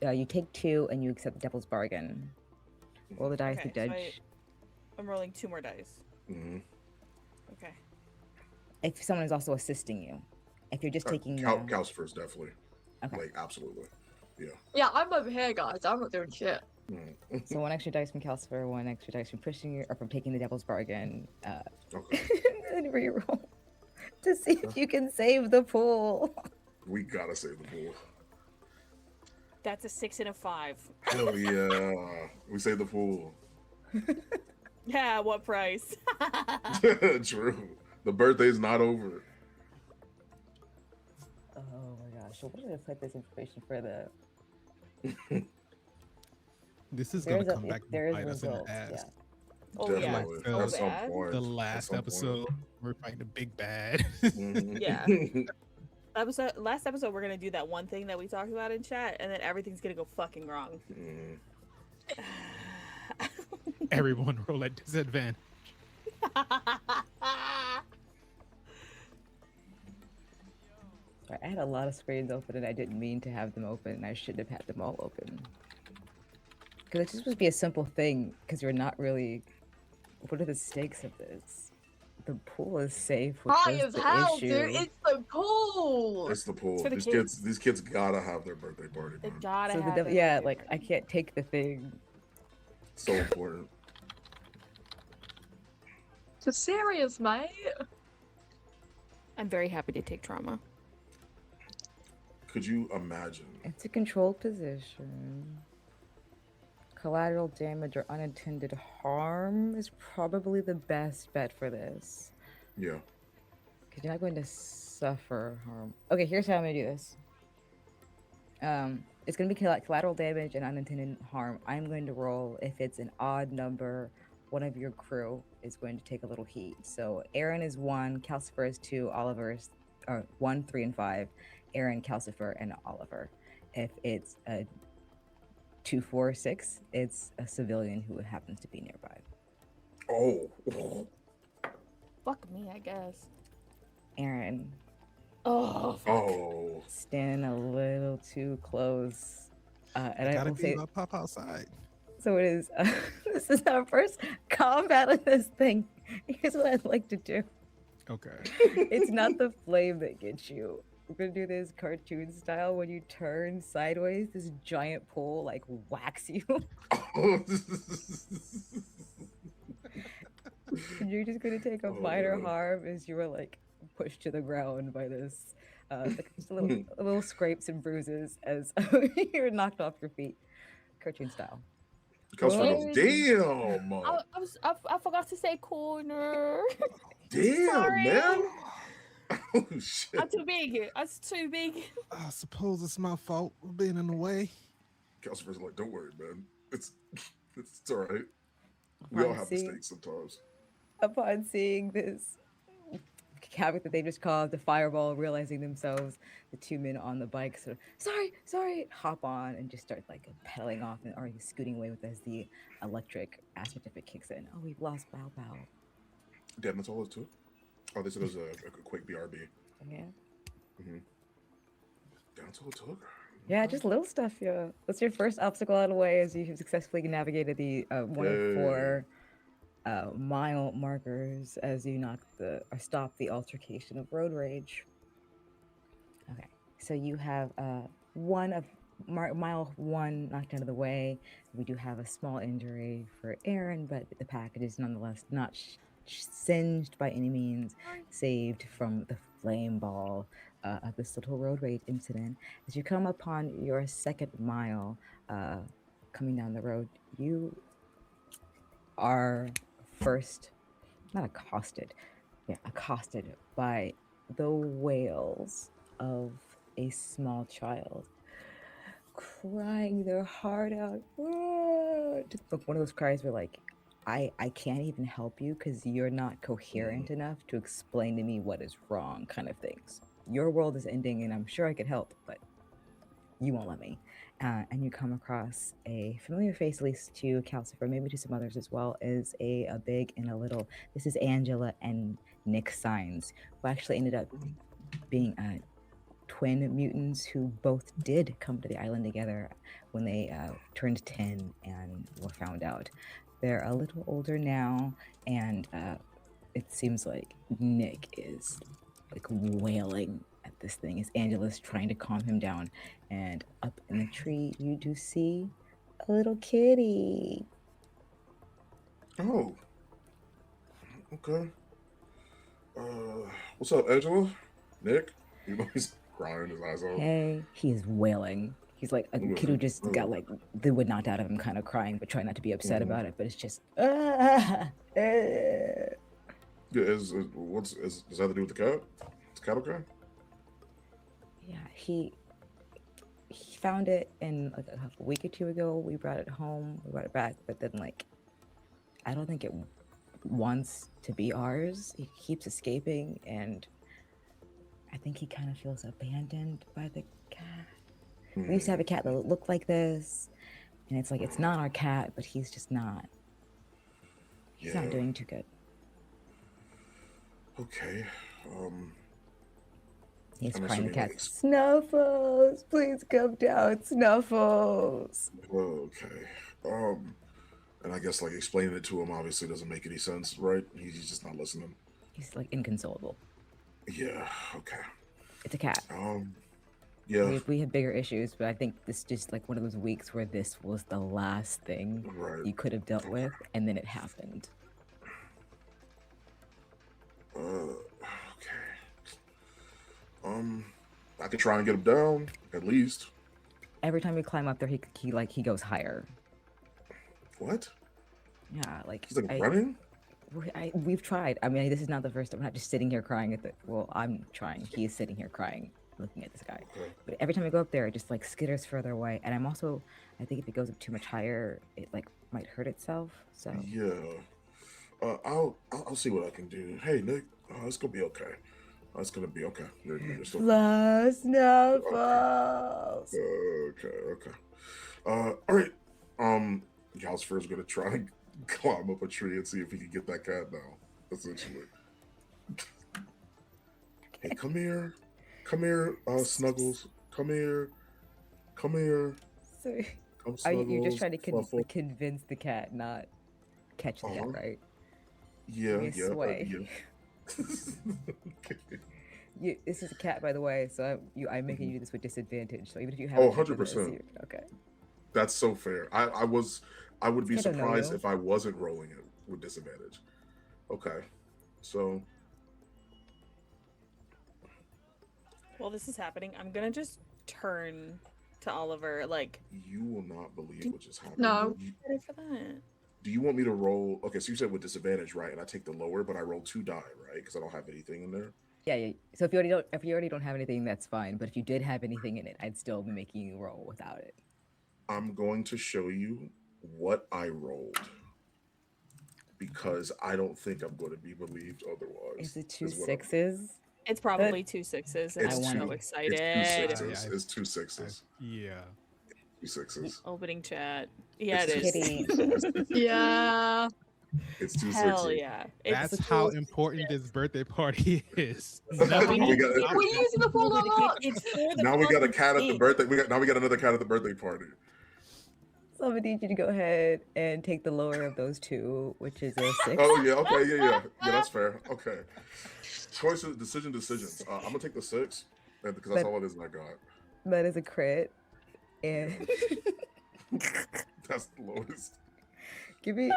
no, you take 2 and you accept the devil's bargain. Roll the dice Okay, to so judge. I'm rolling 2 more dice. Mm-hmm. Okay. If someone is also assisting you. If you're just taking the... Calcifer's definitely. Okay. Like, absolutely. Yeah, I'm over here, guys. I'm not doing shit. Mm. So 1 extra dice from Calcifer, 1 extra dice from pushing you, or from taking the devil's bargain. Okay. And then reroll to see if you can save the pool. We gotta save the pool. That's a 6 and a 5. Hell yeah. We save the pool. Yeah, what price? True. The birthday's not over. Oh my gosh. So what did I put this information for the... This is There going is to a- come back there and is bite us in the results, ass. yeah. Oh yeah, Definitely. so At some bad. point. The At last some point. episode, we're fighting the big bad. Mhm. Yeah. Last episode, we're gonna do that one thing that we talked about in chat, and then everything's gonna go fucking wrong. Mhm. Everyone roll at disadvantage. Sorry, I had a lot of screens open and I didn't mean to have them open, and I should have had them all open. Because it's just supposed to be a simple thing, because you're not really... What are the stakes of this? The pool is safe, which High was as the hell, issue. dude. It's the pool. It's the pool. for the These kids gotta have their birthday party, They man. gotta So the have devil, it. yeah, like I can't take the thing. So important. It's serious, mate. I'm very happy to take trauma. Could you imagine? It's a controlled position. Collateral damage or unintended harm is probably the best bet for this. Yeah. Because you're not going to suffer harm. Okay, here's how I'm going to do this. It's going to be collateral damage and unintended harm. I'm going to roll. If it's an odd number, one of your crew is going to take a little heat. So Aaron is 1, Calcifer is 2, Oliver is 1, 3, and 5. Aaron, Calcifer, and Oliver. If it's a 2, 4, 6, it's a civilian who happens to be nearby. Oh. Fuck me, I guess. Aaron, Oh. Fuck. Oh. stand a little too close. And I Gotta will be say, about pop outside. so it is. This is our first combat of this thing. Here's what I'd like to do. Okay. It's not the flame that gets you. We're gonna do this cartoon style. When you turn sideways, this giant pole like whacks you. And you're just gonna take a Oh, minor man. harm as you were like pushed to the ground by this. Like, just a little scrapes and bruises as you're knocked off your feet, cartoon style. Calcifer goes, damn. I forgot to say corner. Damn, Sorry. man. Oh, shit. I'm too big. I'm too big. I suppose it's my fault for being in the way. Calcifer's like, don't worry, man. It's all right. We all Upon have seeing, mistakes sometimes. upon seeing this havoc that they just caused, the fireball, realizing themselves, the two men on the bike sort of, sorry, hop on and just start like pedaling off and already scooting away with as the electric aspect of it kicks in. Oh, we've lost Bao Bao. Damn, that's all it took. Oh, this was a quick BRB. Yeah. Mm-hmm. Damn, that's all it took. Yeah, just little stuff. Yeah. What's your first obstacle out of the way as you successfully navigated the one of four mile markers as you knock the or stop the altercation of road rage? Okay, so you have one of mile one knocked out of the way. We do have a small injury for Aaron, but the package is nonetheless not singed by any means, saved from the flame ball of this little road rage incident. As you come upon your second mile coming down the road, you are first, not accosted, accosted by the wails of a small child crying their heart out. Just like one of those cries where like, I can't even help you because you're not coherent enough to explain to me what is wrong kind of things. Your world is ending and I'm sure I could help, but you won't let me. And you come across a familiar face, at least to Calcifer, maybe to some others as well, is a big and a little. This is Angela and Nick Signs, who actually ended up being twin mutants who both did come to the island together when they turned 10 and were found out. They're a little older now, and it seems like Nick is like wailing at this thing as Angela's trying to calm him down. And up in the tree, you do see a little kitty. Oh. Okay. What's up, Angela? Nick? You know he's crying his eyes out. Hey, he is wailing. He's like a kid who just got like the wood knocked out of him, kind of crying, but trying not to be upset about it. But it's just Yeah, does that have to do with the cat? Is the cat okay? Yeah, he found it in like a week or two ago. We brought it home. We brought it back, but then like I don't think it wants to be ours. He keeps escaping, and I think he kind of feels abandoned by the cat. We used to have a cat that looked like this, and it's like it's not our cat, but he's just not. He's not doing too good. Okay. He's crying. The cat. Snuffles, please come down, Snuffles. Okay. And I guess like explaining it to him obviously doesn't make any sense, right? He's just not listening. He's like inconsolable. Yeah. Okay. It's a cat. Yeah. We have bigger issues, but I think this just like one of those weeks where this was the last thing you could have dealt with, and then it happened. Okay. I could try and get him down at least. Every time we climb up there, he goes higher. What? Yeah, like he's like running. We've tried. I mean, this is not the first time. I'm not just sitting here crying at the. Well, I'm trying. He is sitting here crying, looking at this guy. Okay. But every time we go up there, it just like skitters further away. And I'm also, I think if it goes up too much higher, it like might hurt itself. So yeah, I'll see what I can do. Hey Nick, it's gonna be okay. It's gonna be okay. You're still. Snuffles. Okay. All right. Calcifer's gonna try and climb up a tree and see if he can get that cat down. Essentially. Hey, come here, Snuggles. Come here. So, you're just trying to convince the cat, not catch the cat, right? Yeah. Sway. This is a cat, by the way, so I'm making you do this with disadvantage. So even if you have 100%. Okay. That's so fair. I would be surprised if I wasn't rolling it with disadvantage. Okay. So while this is happening, I'm gonna just turn to Oliver like, you will not believe what just happened. No. For that. Do you want me to roll? Okay, so you said with disadvantage, right? And I take the lower, but I roll 2 die, right? Because I don't have anything in there. Yeah. So if you already don't have anything, that's fine. But if you did have anything in it, I'd still be making you roll without it. I'm going to show you what I rolled. because I don't think I'm going to be believed otherwise. Is it two is what I'm- sixes? It's probably 2 6s, and It's I'm two- so It's excited. 2 6s. It's 2 6s. Yeah. 2 6s. Opening chat. Yeah, It's it Kitty. is. Yeah. It's 2 Hell 6s. yeah. That's It's how two- important this birthday party is. We got- We're using the full lot. It's for the Now we got a fucking cat at the thing. birthday. Now we got another cat at the birthday party. So I'm gonna need you to go ahead and take the lower of those two, which is a 6. Oh yeah, okay, yeah, that's fair. Okay, choices, decisions. I'm gonna take the 6, because that's But- all it is. I got. That is a crit. And That's the lowest. give me.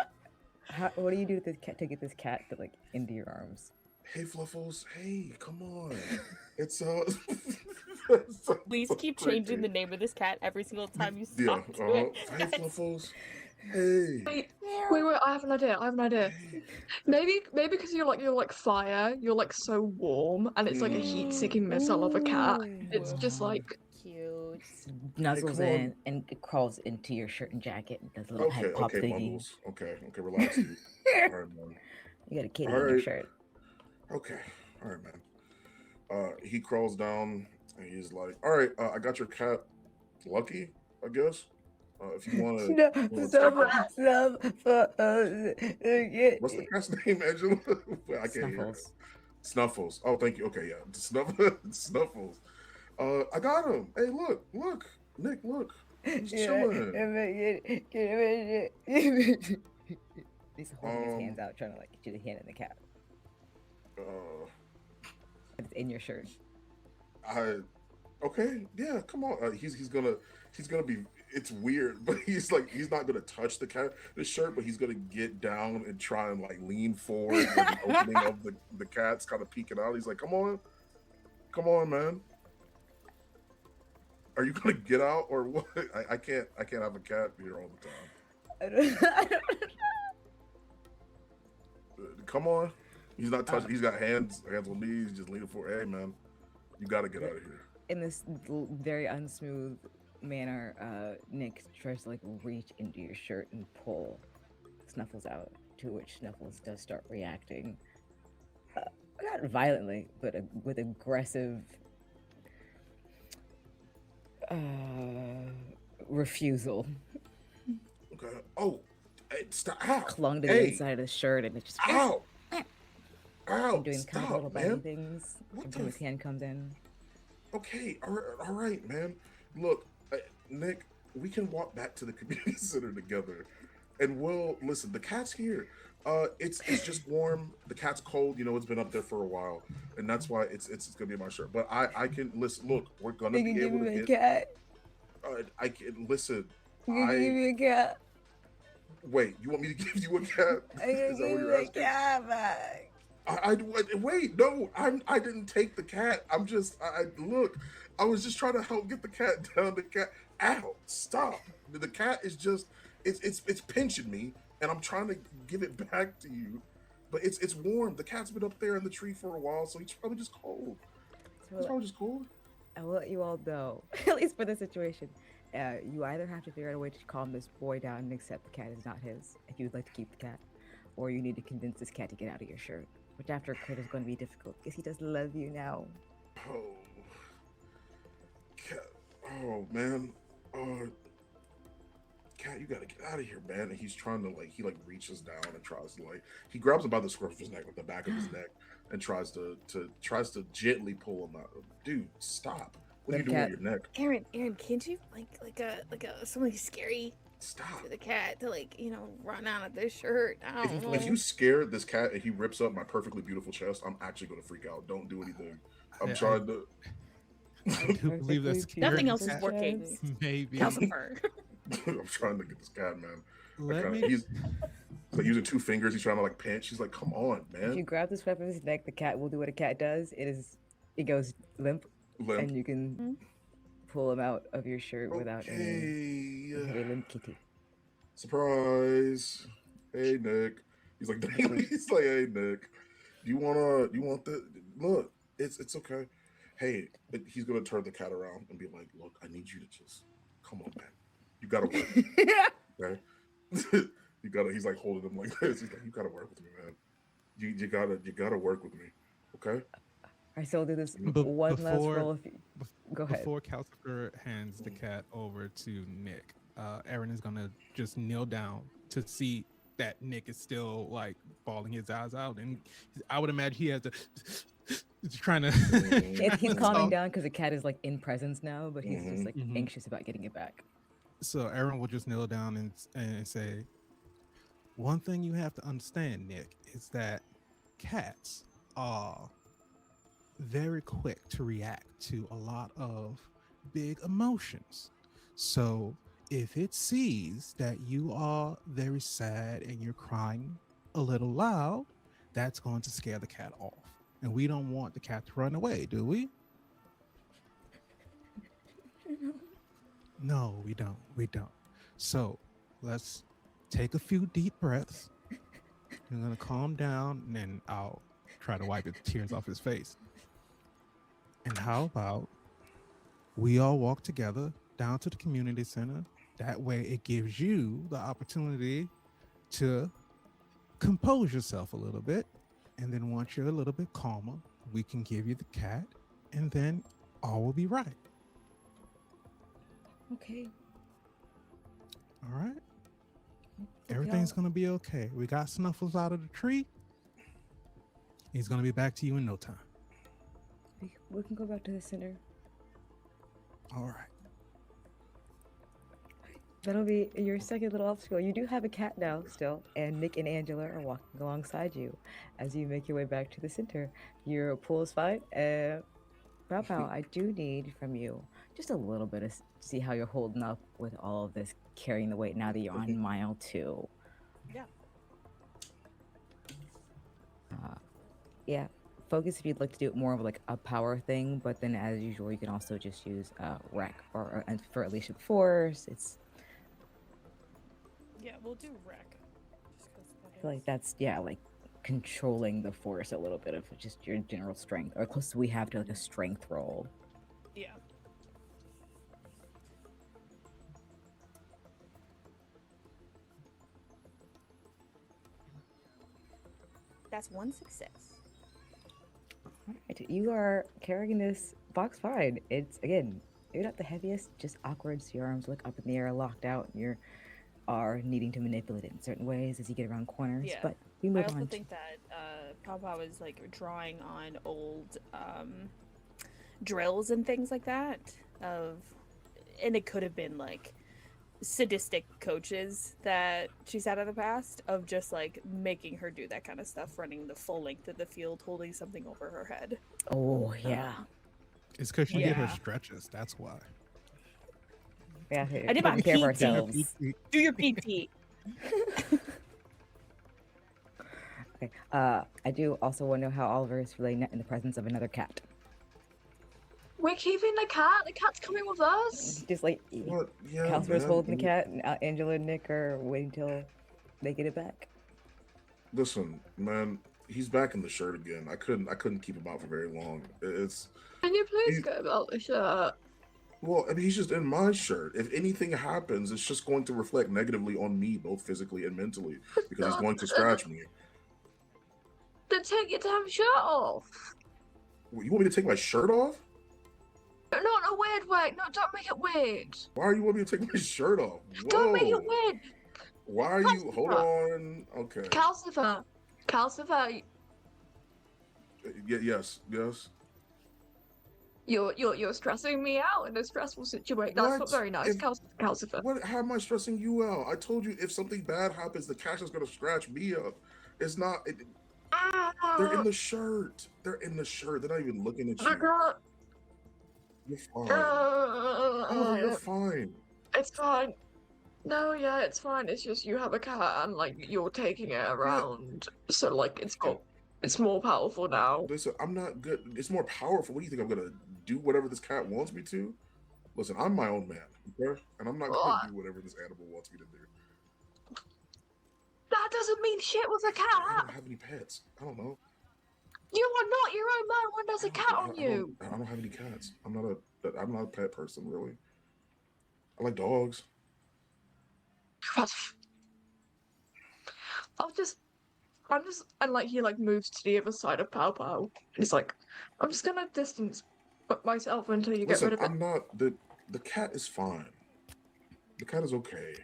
What do you do with this cat to get this cat to like into your arms? Hey Fluffles, hey, come on. It's Please keep changing the name of this cat every single time you Yeah. talk to it. Hey Fluffles. Hey. Wait, I have an idea. Hey. Maybe because you're like fire, you're like so warm and it's like a heat-seeking missile of a cat. It's just like Cute. Nuzzles come on. in and it crawls into your shirt and jacket and does a little Okay, head pop okay, thingy. Mumbles. Okay, relax. Dude. All right, man. You got a kitty in Alright. your shirt. Okay, all right, man. He crawls down and he's like, "All right, I got your cat, Lucky, I guess. If you want to." What's the cat's name, Angela? I can't hear. Snuffles. Snuffles. Oh, thank you. Okay, yeah, Snuffles. I got him. Hey, look, Nick, look. He's chilling. He's holding his hands out, trying to like get you the hand in the cat. It's in your shirt. Okay, yeah, come on. He's gonna be. It's weird, but he's not gonna touch the shirt, but he's gonna get down and try and like lean forward with the opening of the cat's kind of peeking out. He's like, come on, man. Are you gonna get out or what? I can't have a cat here all the time. I don't Come on. He's not touching. He's got hands on knees, just leaning forward. Hey, man, you gotta get out of here. In this very unsmooth manner, Nick tries to like reach into your shirt and pull Snuffles out, to which Snuffles does start reacting. Not violently, but with aggressive refusal. Okay. Oh, hey, stop! Ow. Clung to the Hey. inside of the shirt and it just Ow! Ow! doing Stop, kind of little man. bitey things What every the time his hand comes in. Okay, all right, man. Look, Nick, we can walk back to the community center together, and we'll listen. The cat's here. It's just warm. The cat's cold. You know, it's been up there for a while, and that's why it's gonna be in my shirt. But I can listen. Look, we're gonna You can be give able to me a get. cat. I can listen. You can give me a cat. Wait. You want me to give you a cat? I can Is that give what you you're a asking? cat back. Wait, no, I didn't take the cat. I'm just, look, I was just trying to help get the cat down. The cat, ow, stop. The cat is just, it's pinching me, and I'm trying to give it back to you, but it's warm. The cat's been up there in the tree for a while, so he's probably just cold. He's probably just cold. I will let you all know, at least for this situation, you either have to figure out a way to calm this boy down and accept the cat is not his, if you would like to keep the cat, or you need to convince this cat to get out of your shirt, which after a crit is going to be difficult because he does love you now. Oh, cat. Oh man. Cat, you gotta get out of here, man. And he's trying to he reaches down and tries to he grabs him by the scruff of his neck with the back of his neck and tries to gently pull him out. Dude, stop. What are you doing with your neck? Aaron, can't you like something scary Stop. for the cat to run out of this shirt? I don't know. If you scare this cat and he rips up my perfectly beautiful chest, I'm actually gonna freak out. Don't do anything. I'm trying to. I do believe that's Nothing else is working. Maybe. Calcifer. I'm trying to get this cat, man. Let me. He's using 2 fingers. He's trying to pinch. He's like, "Come on, If you man." grab the scruff of his neck, the cat will do what a cat does. It goes limp, Limp. and you can pull him out of your shirt without any. You have a Okay. limp kitty. Surprise. Hey, Nick. He's like, hey, Nick. Do you want the look? It's okay. Hey, he's gonna turn the cat around and be like, look, I need you to just come on, man. You gotta work. Okay? You gotta. He's like holding him like this. He's like, you gotta work with me, man. You gotta work with me. Okay. I still do this But one last roll. Go ahead. before Calcifer hands the cat over to Nick, Aaron is gonna just kneel down to see that Nick is still like bawling his eyes out, and I would imagine he has to. He's trying to. He's calming down because the cat is like in presence now, but he's just like Mhm. anxious about getting it back. So Aaron will just kneel down and say, one thing you have to understand, Nick, is that cats are very quick to react to a lot of big emotions. So if it sees that you are very sad and you're crying a little loud, that's going to scare the cat off. And we don't want the cat to run away, do we? No, we don't. We don't. So let's take a few deep breaths. I'm going to calm down, and then I'll try to wipe the tears off his face. And how about we all walk together down to the community center? That way it gives you the opportunity to compose yourself a little bit. And then once you're a little bit calmer, we can give you the cat, and then all will be right. Okay. All right. Everything's going to be okay. We got Snuffles out of the tree. He's going to be back to you in no time. We can go back to the center. All right. That'll be your second little obstacle. You do have a cat now still, and Nick and Angela are walking alongside you as you make your way back to the center. Your pool is fine. Pow, I do need from you just a little bit of see how you're holding up with all of this carrying the weight now that you're on mile 2. Yeah. Yeah. Focus if you'd like to do it more of like a power thing, but then as usual, you can also just use rec or for Alicia Force. Yeah, we'll do rec. I feel like that's like controlling the force a little bit of just your general strength, or close to we have to like a strength roll. Yeah. That's 1 success. Alright, you are carrying this box fine. It's again, you're not the heaviest, just awkward, so your arms look up in the air, locked out, and you are needing to manipulate it in certain ways as you get around corners. Yeah. But we move I also on. think that Papa was like drawing on old drills and things like that and it could have been like sadistic coaches that she's had in the past of just like making her do that kind of stuff, running the full length of the field, holding something over her head. Oh yeah. It's because she did her stretches. That's why. Yeah, I did my care of PT. ourselves. Do your PT. Okay. I do also want to know how Oliver is feeling in the presence of another cat. We're keeping the cat. The cat's coming with us. Just like What? Yeah, Calcifer's man. holding the cat, and Angela and Nick are waiting till they get it back. Listen, man, he's back in the shirt again. I couldn't keep him out for very long. Can you please go about the shirt? Well, I mean, he's just in my shirt. If anything happens, it's just going to reflect negatively on me, both physically and mentally, because he's going to scratch me. Then take your damn shirt off. You want me to take my shirt off? Not a weird way. No, don't make it weird. Why are you want me to take my shirt off? Whoa. Don't make it weird. Why are you? Hold on. Okay. Calcifer. Yes. You're stressing me out in a stressful situation. That's not very nice, Calcifer. What? How am I stressing you out? I told you if something bad happens, the cat is gonna scratch me up. It's not. They're in the shirt. They're not even looking at you. You're fine. Oliver, you're fine. It's fine. No, yeah, it's fine. It's just you have a cat and like you're taking it around, so like it's more powerful now. Listen, I'm not good. It's more powerful. What do you think? I'm gonna do whatever this cat wants me to? Listen, I'm my own man, okay? And I'm not gonna do whatever this animal wants me to do. That doesn't mean shit with a cat. I don't have any pets. I don't know. You are not your own man when there's a cat on you. I don't have any cats. I'm not a pet person, really. I like dogs. and like he like moves to the other side of Pow Pow. He's like, I'm just gonna distance myself until you get Listen, rid of it. I'm not the cat is fine. The cat is okay.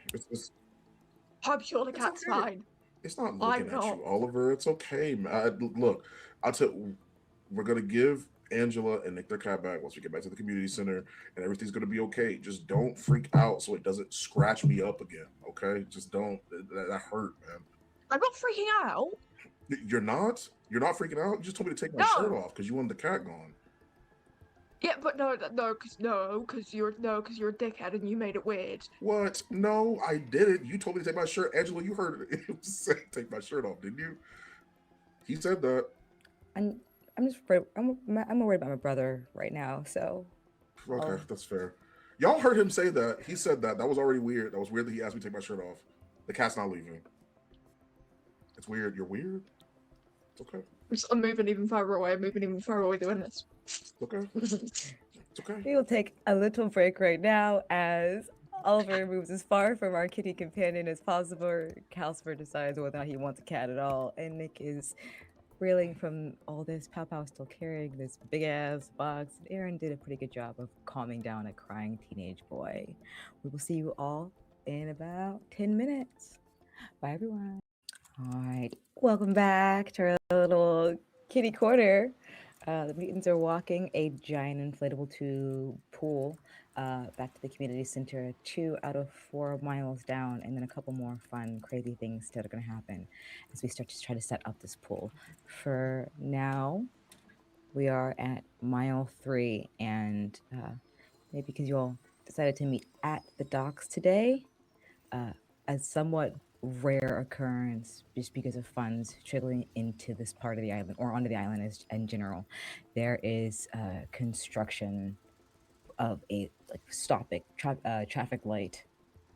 I'm sure the It's cat's okay. fine. It's not I'm looking at not. you, Oliver. It's okay, man. Look, I'll tell. We're gonna give Angela and Nick their cat back once we get back to the community center, and everything's gonna be okay. Just don't freak out so it doesn't scratch me up again. Okay, just don't. That hurt, man. I'm not freaking out. You're not. You're not freaking out. You just told me to take my shirt No. off because you wanted the cat gone. Yeah, but because you're a dickhead and you made it weird. What? No, I didn't. You told me to take my shirt. Angela, you heard it. It was saying take my shirt off, didn't you? He said that. I'm just afraid. I'm worried about my brother right now. So. Okay, that's fair. Y'all heard him say that. He said that. That was already weird. That was weird that he asked me to take my shirt off. The cat's not leaving. It's weird. You're weird. It's okay. I'm moving even further away. I'm moving even further away doing this. It's okay. It's okay. We will take a little break right now as Oliver moves as far from our kitty companion as possible. Calcifer decides whether or not he wants a cat at all, and Nick is reeling from all this. Pow Pow still carrying this big ass box. And Aaron did a pretty good job of calming down a crying teenage boy. We will see you all in about 10 minutes. Bye, everyone. All right, welcome back to our little kitty corner. The mutants are walking a giant inflatable tube pool back to the community center 2 out of 4 miles down, and then a couple more fun, crazy things that are going to happen as we start to try to set up this pool. For now, we are at mile 3, and maybe because you all decided to meet at the docks today, a somewhat rare occurrence just because of funds trickling into this part of the island or onto the island as, in general. There is construction of a traffic light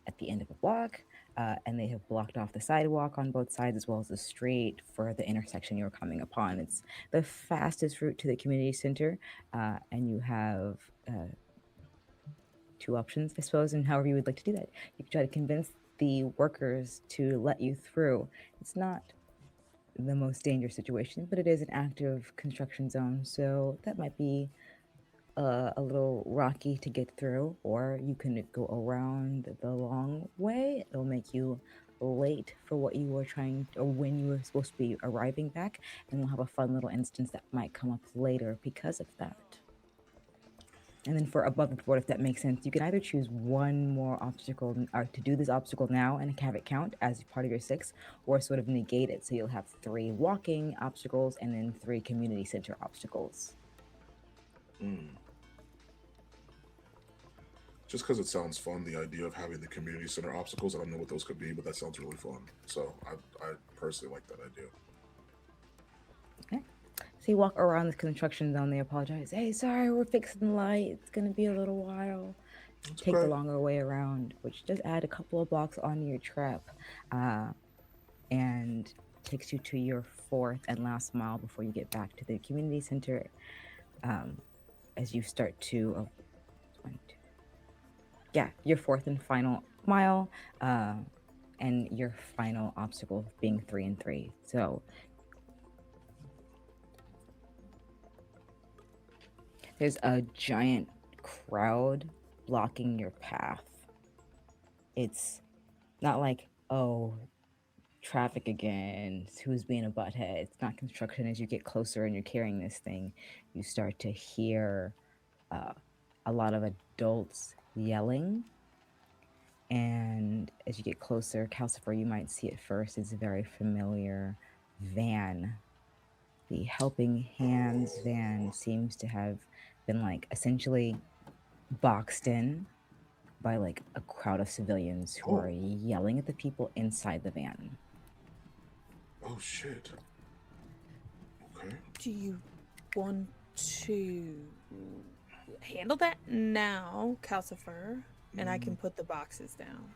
at the end of a block, and they have blocked off the sidewalk on both sides as well as the street for the intersection you're coming upon. It's the fastest route to the community center, and you have 2 options, I suppose, and however you would like to do that. You can try to convince the workers to let you through. It's not the most dangerous situation, but it is an active construction zone, so that might be a little rocky to get through, or you can go around the long way. It'll make you late for what you were trying, or when you were supposed to be arriving back, and we'll have a fun little instance that might come up later because of that. And then for above the board, if that makes sense, you can either choose one more obstacle or to do this obstacle now and have it count as part of your 6, or sort of negate it. So you'll have 3 walking obstacles and then 3 community center obstacles. Just because it sounds fun, the idea of having the community center obstacles, I don't know what those could be, but that sounds really fun. So I personally like that idea. Okay. So you walk around the construction zone, they apologize. Hey, sorry, we're fixing the light. It's going to be a little while. Take the longer way around, which does add a couple of blocks on your trip, and takes you to your 4th and last mile before you get back to the community center. As you start to, your 4th and final mile, and your final obstacle being 3 and 3. So there's a giant crowd blocking your path. It's not like, oh, traffic again, who's being a butthead. It's not construction. As you get closer and you're carrying this thing, you start to hear a lot of adults yelling. And as you get closer, Calcifer, you might see it first, it's a very familiar van. The Helping Hands van seems to have been like essentially boxed in by like a crowd of civilians who are yelling at the people inside the van. Oh shit. Okay. Do you want to handle that now, Calcifer? And I can put the boxes down.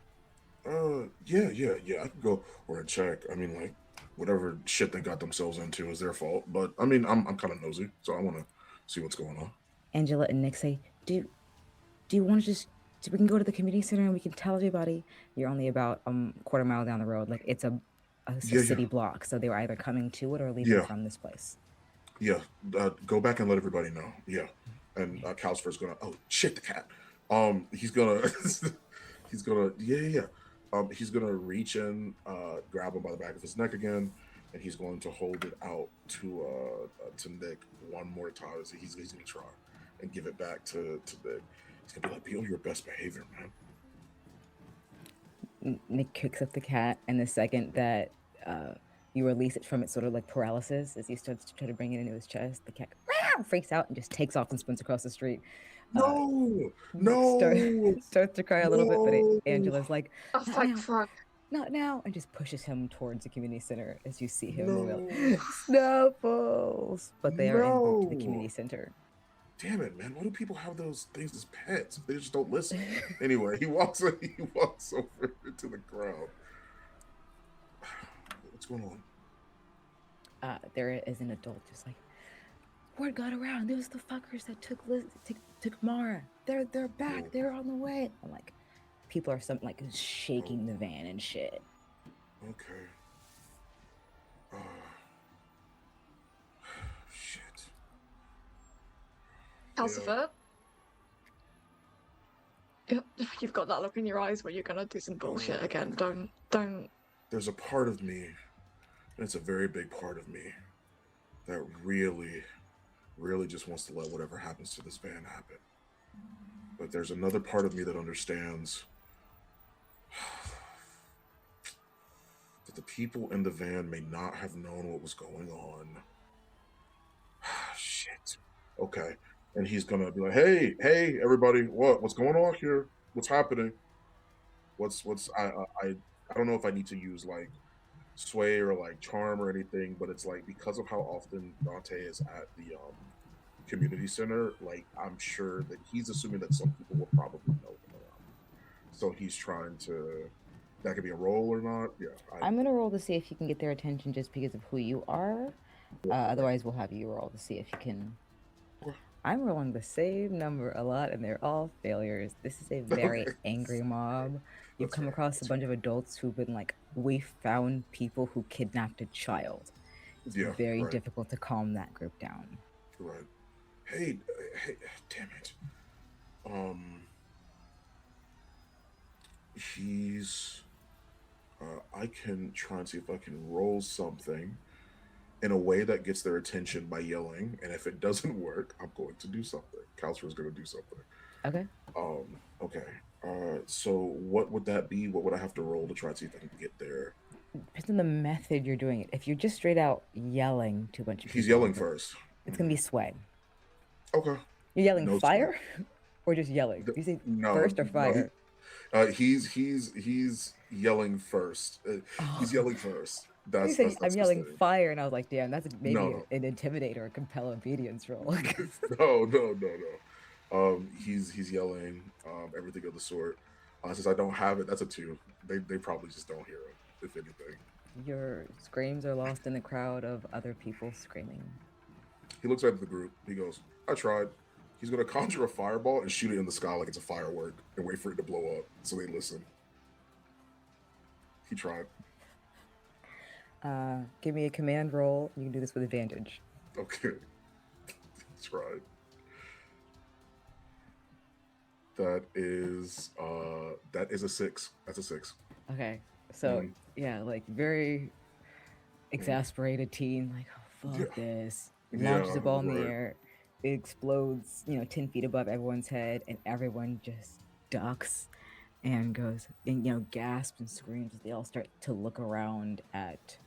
Yeah. I can go or check. I mean, like, whatever shit they got themselves into is their fault. But I mean, I'm kind of nosy, so I want to see what's going on. Angela and Nick say, do you want to just, we can go to the community center and we can tell everybody. You're only about a quarter mile down the road. Like, it's a city block, so they were either coming to it or leaving from this place. Yeah, go back and let everybody know. Yeah, and Calcifer's gonna. Oh shit, the cat. He's gonna. He's gonna. Yeah. He's gonna reach in, grab him by the back of his neck again, and he's going to hold it out to Nick one more time. So he's gonna try and give it back to Nick. He's gonna be like, "Be on your best behavior, man." Nick kicks up the cat, and the second that you release it from its sort of like paralysis as he starts to try to bring it into his chest, the cat freaks out and just takes off and sprints across the street. No. Starts to cry a little bit, but Angela's like, Oh, thank fuck. Not now, and just pushes him towards the community center as you see him Snuffles. But they are en route to the community center. Damn it, man! Why do people have those things as pets? They just don't listen. Anyway, he walks over to the crowd. What's going on? There is an adult just like, word got around. There was the fuckers that took Mara. They're back. Oh. They're on the way. I'm like, people are like shaking the van and shit. Okay. Shit. Calcifer? Yep, you've got that look in your eyes where you're gonna do some bullshit again. Don't. There's a part of me, and it's a very big part of me, that really just wants to let whatever happens to this van happen. But there's another part of me that understands that the people in the van may not have known what was going on. Shit. Okay. And he's gonna be like, hey, everybody, what's going on here? What's happening? I don't know if I need to use like sway or like charm or anything, but it's like because of how often Dante is at the community center, like I'm sure that he's assuming that some people will probably know him around. So he's trying to. That could be a roll or not. Yeah. I'm gonna roll to see if you can get their attention just because of who you are. Otherwise, we'll have you roll to see if you can. I'm rolling the same number a lot, and they're all failures. This is a very angry mob. You've come across a bunch of adults who've been like, we found people who kidnapped a child. It's very difficult to calm that group down. Right. Hey, damn it. I can try and see if I can roll something in a way that gets their attention by yelling, and if it doesn't work, I'm going to do something. Calcifer's going to do something. Okay. Okay. So what would that be? What would I have to roll to try and see if I can get there? Depends on the method you're doing it. If you're just straight out yelling to a bunch of people. He's yelling first. It's going to be sway. Okay. You're yelling fire? Or just yelling? You say first or fire? He's yelling first. He's yelling first. That's I'm yelling fire, and I was like, damn, that's maybe an intimidate or a compel obedience roll. No. He's yelling everything of the sort. Since I don't have it, that's a 2. They probably just don't hear him, if anything. Your screams are lost in the crowd of other people screaming. He looks at the group. He goes, I tried. He's going to conjure a fireball and shoot it in the sky like it's a firework and wait for it to blow up so they listen. He tried. Give me a command roll. You can do this with advantage. Okay. He tried. That is a 6. That's a 6. Okay. So yeah, like very exasperated teen, like, oh, fuck this. Launches a ball in the air. It explodes, 10 feet above everyone's head, and everyone just ducks and goes, and, gasps and screams as they all start to look around at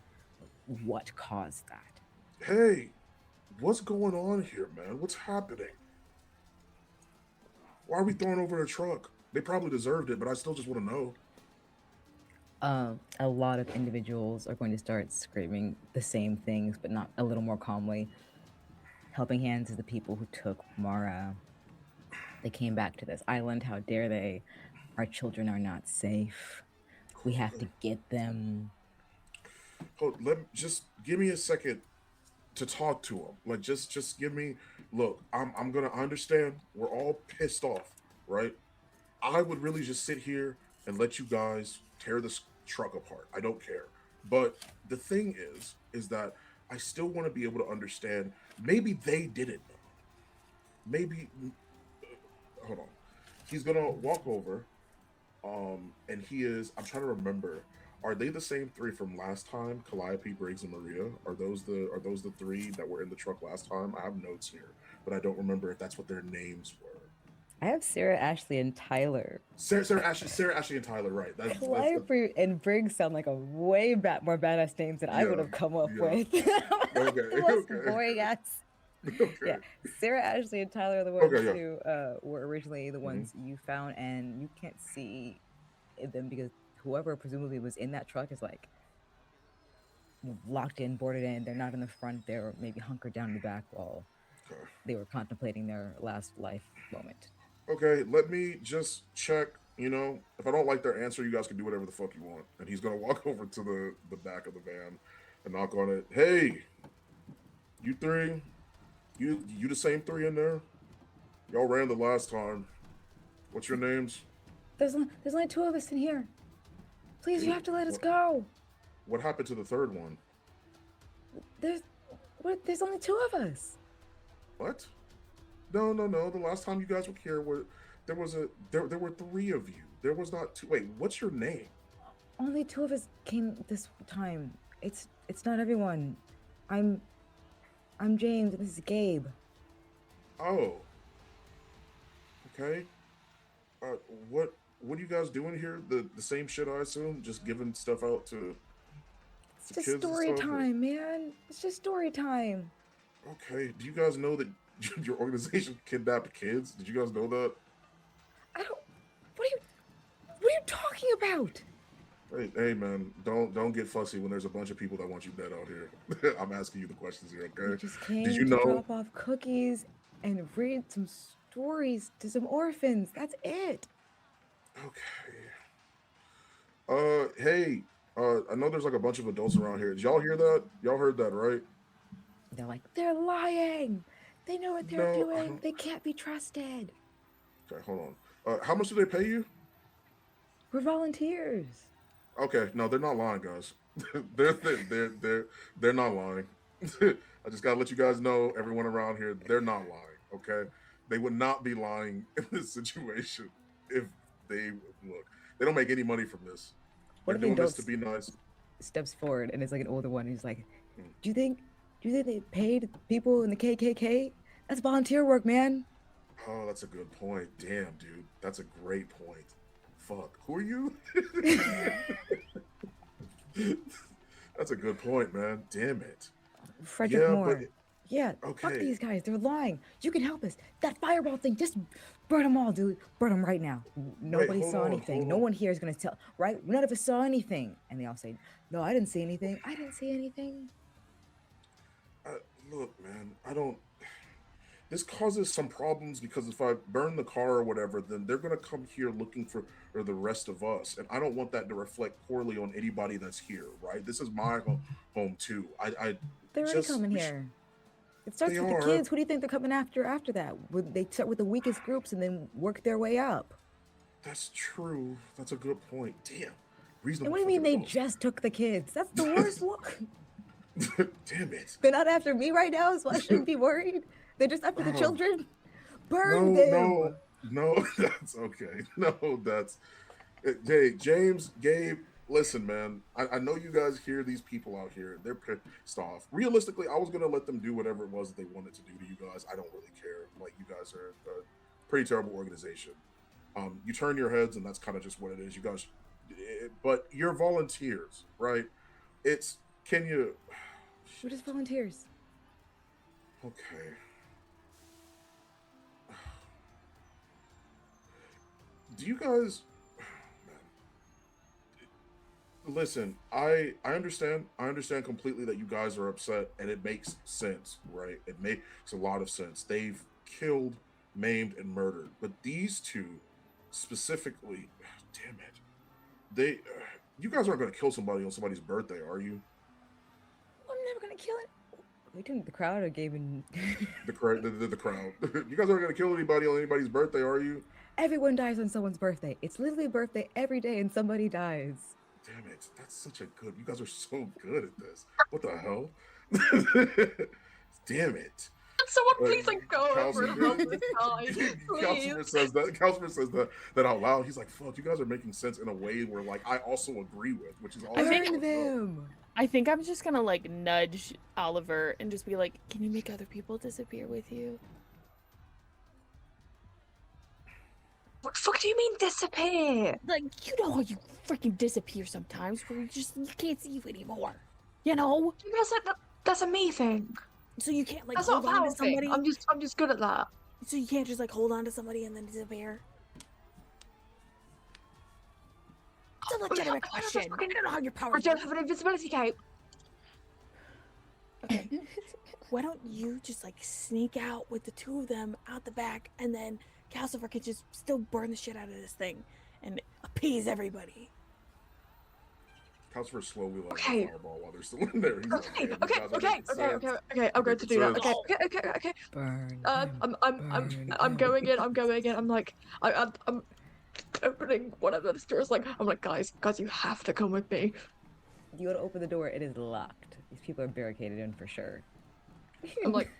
what caused that. Hey, what's going on here, man? What's happening? Why are we throwing over a truck? They probably deserved it, but I still just want to know. A lot of individuals are going to start screaming the same things, but not a little more calmly. Helping Hands is the people who took Mara. They came back to this island. How dare they? Our children are not safe. We have to get them. Just give me a second to talk to him. Like, just give me. Look, I understand. We're all pissed off, right? I would really just sit here and let you guys tear this truck apart. I don't care. But the thing is that I still want to be able to understand. Maybe they didn't know. Maybe hold on. He's gonna walk over, and he is. I'm trying to remember. Are they the same three from last time? Calliope, Briggs, and Maria. Are those the three that were in the truck last time? I have notes here, but I don't remember if that's what their names were. I have Sarah, Ashley, and Tyler. Sarah, Ashley, and Tyler. Right. Calliope and Briggs sound like a way more badass names than I would Yeah. have come up Yeah. with. Okay. The most Okay. boring ass. Okay. Yeah, Sarah, Ashley, and Tyler are the ones Okay. Yeah. who were originally the Mhm. ones you found, and you can't see them because whoever presumably was in that truck is like locked in, boarded in. They're not in the front. They're maybe hunkered down in the back while Okay. they were contemplating their last life moment. Okay, let me just check. If I don't like their answer, you guys can do whatever the fuck you want. And he's gonna walk over to the back of the van and knock on it. Hey, you three, you the same three in there? Y'all ran the last time. What's your names? There's only two of us in here. Please, you have to let us go. What happened to the third one? There's only two of us. What? No. The last time you guys were here, there were three of you. There was not two. Wait, what's your name? Only two of us came this time. It's not everyone. I'm James, and this is Gabe. Oh. Okay. What are you guys doing here? The same shit, I assume. Just giving stuff out to. It's just story time, man. It's just story time. Okay. Do you guys know that your organization kidnapped kids? Did you guys know that? I don't. What are you talking about? Hey, man, don't get fussy when there's a bunch of people that want you dead out here. I'm asking you the questions here, okay? We just came Did you to know? drop off cookies and read some stories to some orphans. That's it. Okay. Hey, I know there's like a bunch of adults around here. Did y'all hear that? Y'all heard that, right? They're like, they're lying. They know what they're No, doing. They can't be trusted. Okay, hold on. How much do they pay you? We're volunteers. Okay, no, they're not lying, guys. they're not lying. I just gotta let you guys know, everyone around here, they're not lying. Okay, they would not be lying in this situation if they look. They don't make any money from this. One They're of the doing this adults to be nice. steps forward and it's like an older one. He's like, "Do you think they paid people in the KKK? That's volunteer work, man." Oh, that's a good point. Damn, dude, that's a great point. Fuck, who are you? That's a good point, man. Damn it. Frederick Yeah, Moore. but Yeah, fuck okay. these guys. They're lying. You can help us. That fireball thing, just burn them all, dude. Burn them right now. Nobody hold saw on, anything. hold No on. one here is going to tell, right? None of us saw anything. And they all say, no, I didn't see anything. I didn't see anything. Look, man, I don't. This causes some problems because if I burn the car or whatever, then they're gonna come here looking for the rest of us, and I don't want that to reflect poorly on anybody that's here. Right? This is my home too. I They're already just coming we here. It starts they with the are. kids. Who do you think they're coming after that? They start with the weakest groups and then work their way up. That's true. That's a good point. Damn. And Reasonable. what do you mean fucking they just took the kids? That's the worst one. adults. Damn it. They're not after me right now, so I shouldn't be worried. They're just after the Oh, children. Burn no, them. no. That's okay. No, that's. Hey, James, Gabe, listen, man. I know you guys hear these people out here. They're pissed off. Realistically, I was gonna let them do whatever it was that they wanted to do to you guys. I don't really care. Like, you guys are a pretty terrible organization. You turn your heads, and that's kind of just what it is. You guys, but you're volunteers, right? It's can you? We're just volunteers. Okay. Do you guys? Listen, I understand completely that you guys are upset, and it makes sense, right? It makes a lot of sense. They've killed, maimed, and murdered, but these two specifically, damn it, you guys aren't going to kill somebody on somebody's birthday, are you? I'm never gonna kill it. We didn't. The crowd are giving. The crowd. You guys aren't going to kill anybody on anybody's birthday, are you? Everyone dies on someone's birthday. It's literally a birthday every day, and somebody dies. Damn it. That's such a good. You guys are so good at this. What the hell? Damn it. Someone please like go over and help Calcifer, this guy, please. Calcifer says that out loud. He's like, fuck, you guys are making sense in a way where like I also agree with, which is also think- Burn them. I think I'm just gonna like nudge Oliver and just be like, "Can you make other people disappear with you?" What the fuck do you mean disappear? Like, you know how you freaking disappear sometimes, where you can't see you anymore. You know, That's a me thing. so you can't like That's hold not a on power to somebody. thing. I'm just good at that. So you can't just like hold on to somebody and then disappear. It's a legitimate question. I don't know how your power. I don't have an invisibility cape. Okay. Why don't you just like sneak out with the two of them out the back, and then Calcifer can just still burn the shit out of this thing and appease everybody. Calcifer slowly lights Okay. a fireball while they're still in there. He's like, "Damn, you guys are making sense." Okay. I'm going to do that. Okay. Burn. I'm going in. I'm like, I'm opening whatever the door's like. I'm like, guys, you have to come with me. You go to open the door, it is locked. These people are barricaded in for sure. I'm like,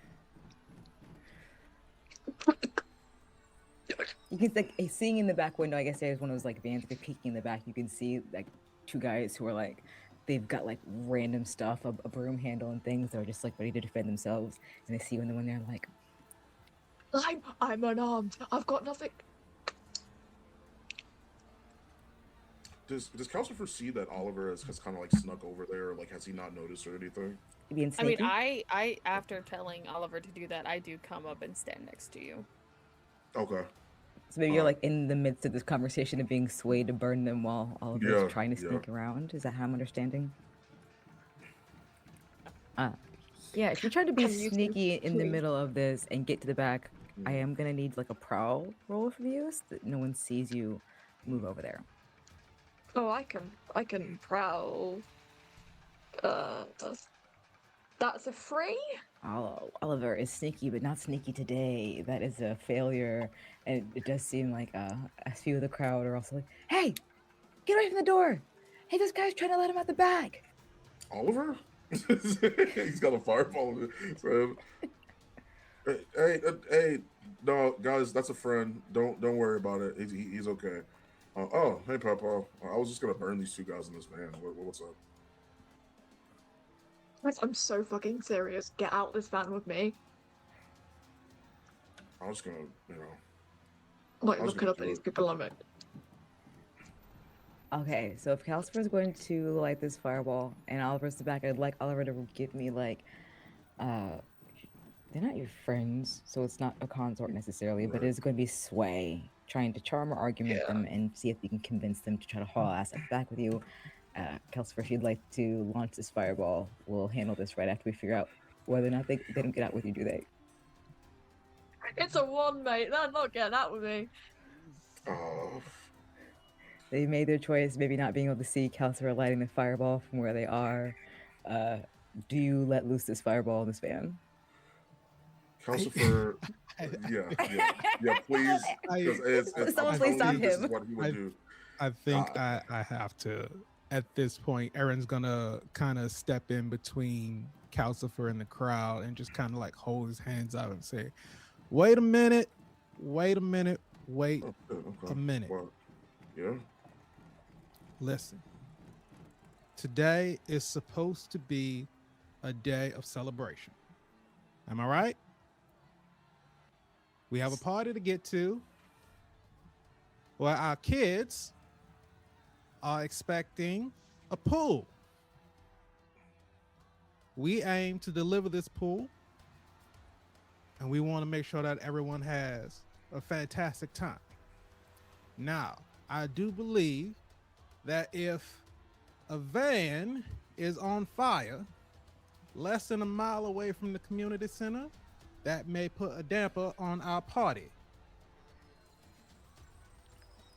You can like seeing in the back window. I guess there's one of those like vans. If you're peeking in the back, you can see like two guys who are like they've got like random stuff, a broom handle and things. They're just like ready to defend themselves. And they see you when they're like, I'm unarmed. I've got nothing. Does Calcifer see that Oliver has kind of like snuck over there? Like, has he not noticed or anything? being I mean, sneaky. I after telling Oliver to do that, I do come up and stand next to you. Okay. So maybe you're like in the midst of this conversation of being swayed to burn them while Oliver's Yeah, trying to yeah. sneak around. Is that how I'm understanding? Yeah, if you're trying to be Can you sneaky in the please? middle of this and get to the back, I am gonna need like a prowl roll from you so that no one sees you move over there. Oh, I can prowl. That's a 3. Oh, Oliver is sneaky, but not sneaky today. That is a failure, and it does seem like a few of the crowd are also like, "Hey, get away from the door! Hey, this guy's trying to let him out the back." Oliver? He's got a fireball in his hand. Hey, no, guys, that's a friend. Don't worry about it. He's okay. Oh, hey, Papa. I was just gonna burn these two guys in this van. What's up? I'm so fucking serious. Get out this van with me. I was gonna, I'm like I was looking gonna up at do these it. people. I'm like, Okay, so if Calcifer is going to light this fireball and Oliver's the back, I'd like Oliver to give me like, they're not your friends, so it's not a consort necessarily, but Right. it's going to be sway, trying to charm or argument Yeah. them and see if you can convince them to try to haul ass at the back with you. Calcifer, if you'd like to launch this fireball, we'll handle this right after we figure out whether or not they don't get out with you, do they? it's a 1, mate. They're not getting out with me. Oh, They made their choice, maybe not being able to see Calcifer lighting the fireball from where they are. Do you let loose this fireball in this van? Calcifer. yeah, please. Because Someone I'm please telling stop you, this is him. what he would do. I think I have to. At this point, Aaron's gonna kind of step in between Calcifer and the crowd and just kind of like hold his hands out and say, "Wait a minute, wait a minute, wait Okay. a minute. Well, yeah. Listen, today is supposed to be a day of celebration. Am I right? We have a party to get to where our kids are expecting a pool. We aim to deliver this pool, and we want to make sure that everyone has a fantastic time. Now, I do believe that if a van is on fire less than a mile away from the community center, that may put a damper on our party.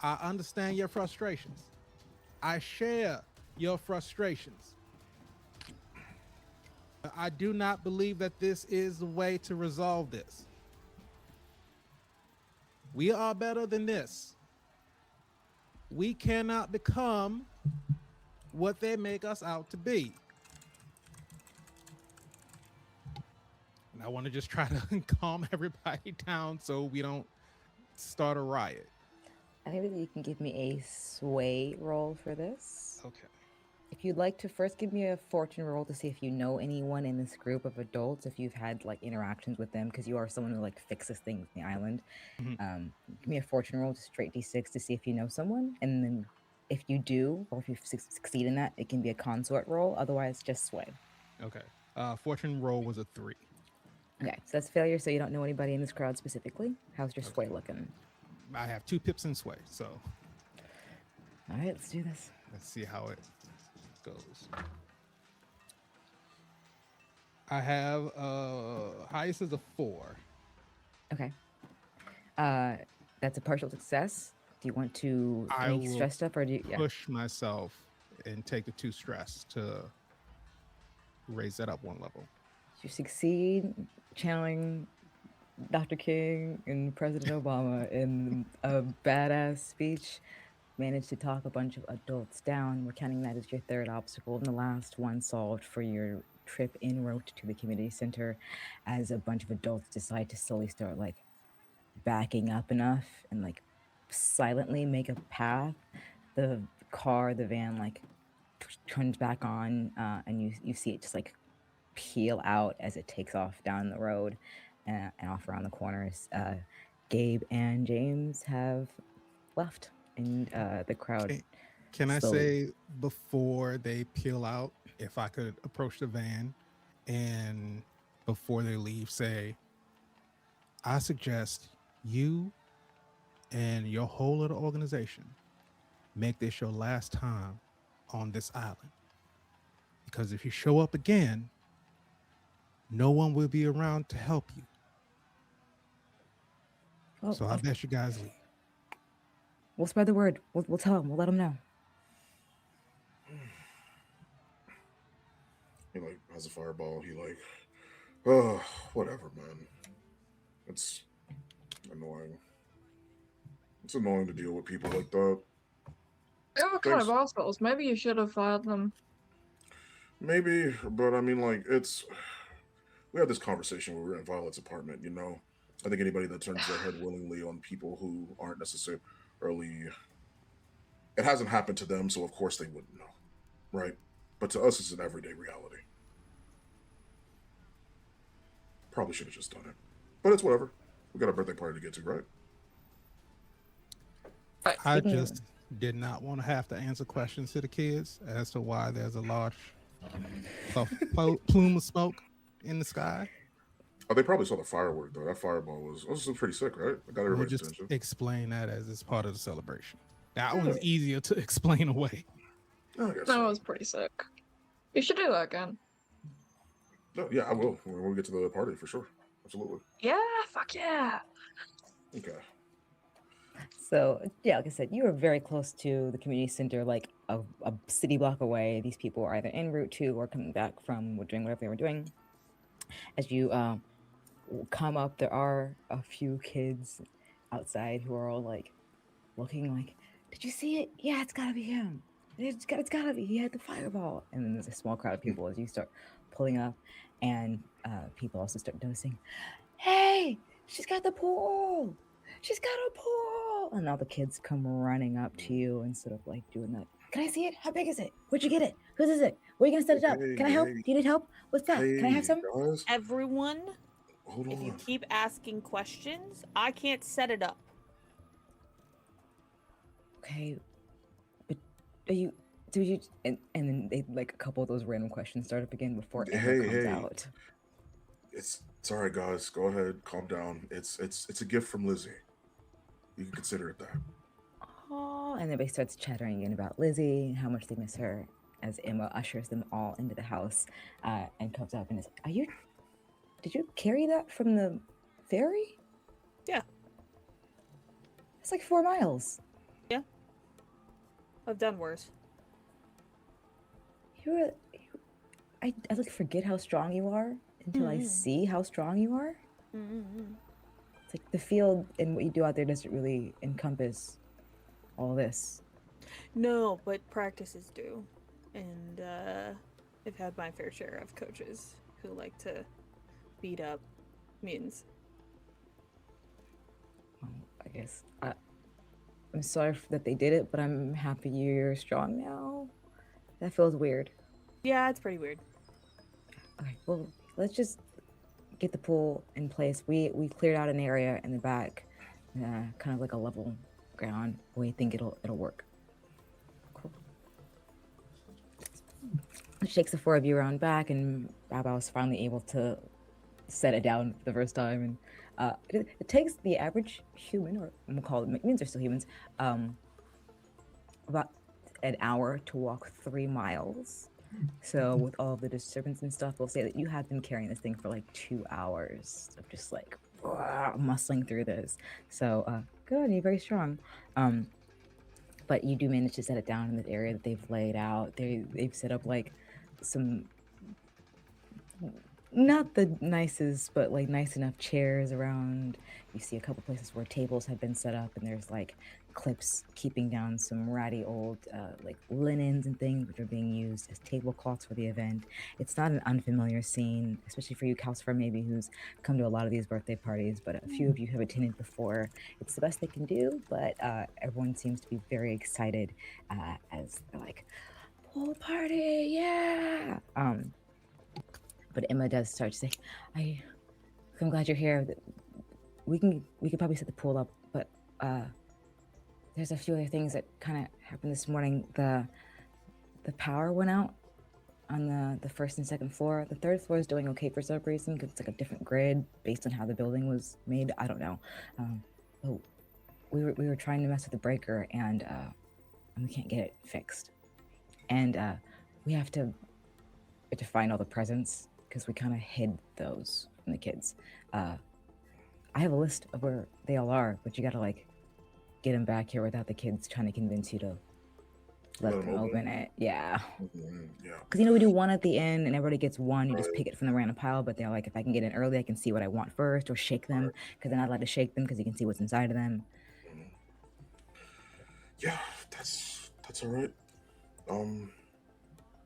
I understand your frustrations. I share your frustrations. I do not believe that this is the way to resolve this. We are better than this. We cannot become what they make us out to be. And I want to just try to calm everybody down so we don't start a riot. I think that you can give me a sway roll for this. Okay. If you'd like to first give me a fortune roll to see if you know anyone in this group of adults, if you've had like interactions with them, because you are someone who like fixes things in the island. Give me a fortune roll, just straight d6 to see if you know someone, and then if you do, or if you succeed in that, it can be a consort roll. Otherwise, just sway. Okay. Fortune roll was a 3. Okay, so that's failure. So you don't know anybody in this crowd specifically. How's your sway looking? I have 2 pips in sway, so All right, let's do this. let's see how it goes. I have highest is a 4. Okay. That's a partial success. Do you want to I make will stressed up, or do you? Yeah. Push myself and take the 2 stress to raise that up 1 level. You succeed channeling Dr. King and President Obama in a badass speech. Managed to talk a bunch of adults down. We're counting that as your third obstacle and the last one solved for your trip en route to the community center, as a bunch of adults decide to slowly start like backing up enough and like silently make a path. The van like turns back on, and you see it just like peel out as it takes off down the road and off around the corners. Gabe and James have left, and the crowd. Can I slowly- say before they peel out, if I could approach the van and before they leave, say, I suggest you and your whole little organization make this your last time on this island. Because if you show up again, no one will be around to help you. Well, So I bet you guys leave. we'll spread the word. We'll tell them. We'll let them know. He like has a fireball. He like, oh, whatever, man. It's annoying. It's annoying to deal with people like that. They were kind of Thanks. assholes. Maybe you should have fired them. Maybe, but I mean, like, it's. We had this conversation when we were in Violet's apartment, you know? I think anybody that turns their head willingly on people who aren't necessarily. It hasn't happened to them, so of course they wouldn't know, right? But to us, it's an everyday reality. Probably should have just done it. But it's whatever. We got a birthday party to get to, right? I just did not want to have to answer questions to the kids as to why there's a large plume of smoke in the sky. Oh, they probably saw the firework, though. That fireball was pretty sick, right? I got We'll everybody's just attention. explain that as it's part of the celebration. That one's easier to explain away. I guess That so. was pretty sick. You should do that again. No, yeah, I will when we get to the party for sure. Absolutely. Yeah, fuck yeah. Okay. So yeah, like I said, you were very close to the community center, like a city block away. These people were either en route to or coming back from doing whatever they were doing. As you come up, there are a few kids outside who are all like looking like, "Did you see it? Yeah, it's gotta be him. It's gotta be. He had the fireball." And then there's a small crowd of people as you start pulling up, and people also start noticing, "Hey, she's got the pool. She's got a pool!" And all the kids come running up to you and sort of like doing that. "Can I see it? How big is it? Where'd you get it? Whose is it? Where are you gonna set it up? Can I help? Do you need help? What's that? Can I have some?" Guys, Everyone, hold if you on. keep asking questions, I can't set it up. Okay, but are you? Do you? And then they like a couple of those random questions start up again before Emma comes out. It's all right, guys. Go ahead, calm down. It's a gift from Lizzy. You can consider it that. Oh, and everybody starts chattering again about Lizzy and how much they miss her. As Emma ushers them all into the house, and comes up and is like, did you carry that from the ferry? Yeah. It's like 4 miles. I've done worse. I like forget how strong you are until I see how strong you are. It's like the field and what you do out there doesn't really encompass all this. No, but practices do. and I've had my fair share of coaches who like to beat up mutants. Well, I guess I'm sorry that they did it, but I'm happy you're strong now. That feels weird. Yeah, it's pretty weird. Okay, well, let's just get the pool in place. We cleared out an area in the back, kind of like a level ground. We think it'll work. Cool. It shakes the four of you around back, and Baba was finally able to set it down for the first time. And it takes the average human, or we'll call it, mutants are still humans, about an hour to walk 3 miles. So with all of the disturbance and stuff, we'll say that you have been carrying this thing for like 2 hours of just like muscling through this. So good, you're very strong. But you do manage to set it down in the area that they've laid out. They've set up like some, not the nicest, but like nice enough chairs around. You see a couple places where tables have been set up, and there's like clips keeping down some ratty old like linens and things which are being used as tablecloths for the event. It's not an unfamiliar scene, especially for you, Calcifer, maybe, who's come to a lot of these birthday parties, but a few of you have attended before. It's the best they can do, but everyone seems to be very excited as they're like, pool party, yeah! But Emma does start to say, I'm glad you're here. We could probably set the pool up, but there's a few other things that kind of happened this morning. The power went out on the first and second floor. The third floor is doing okay for some reason because it's like a different grid based on how the building was made. I don't know. But we were trying to mess with the breaker, and we can't get it fixed. And we have to find all the presents because we kind of hid those from the kids. I have a list of where they all are, but you gotta like get them back here without the kids trying to convince you to let them open it. Yeah. Yeah. Because we do one at the end and everybody gets one. You just pick it from the random pile, but they're like, if I can get in early, I can see what I want first, or shake them because they're not allowed to shake them because you can see what's inside of them. Yeah, that's all right.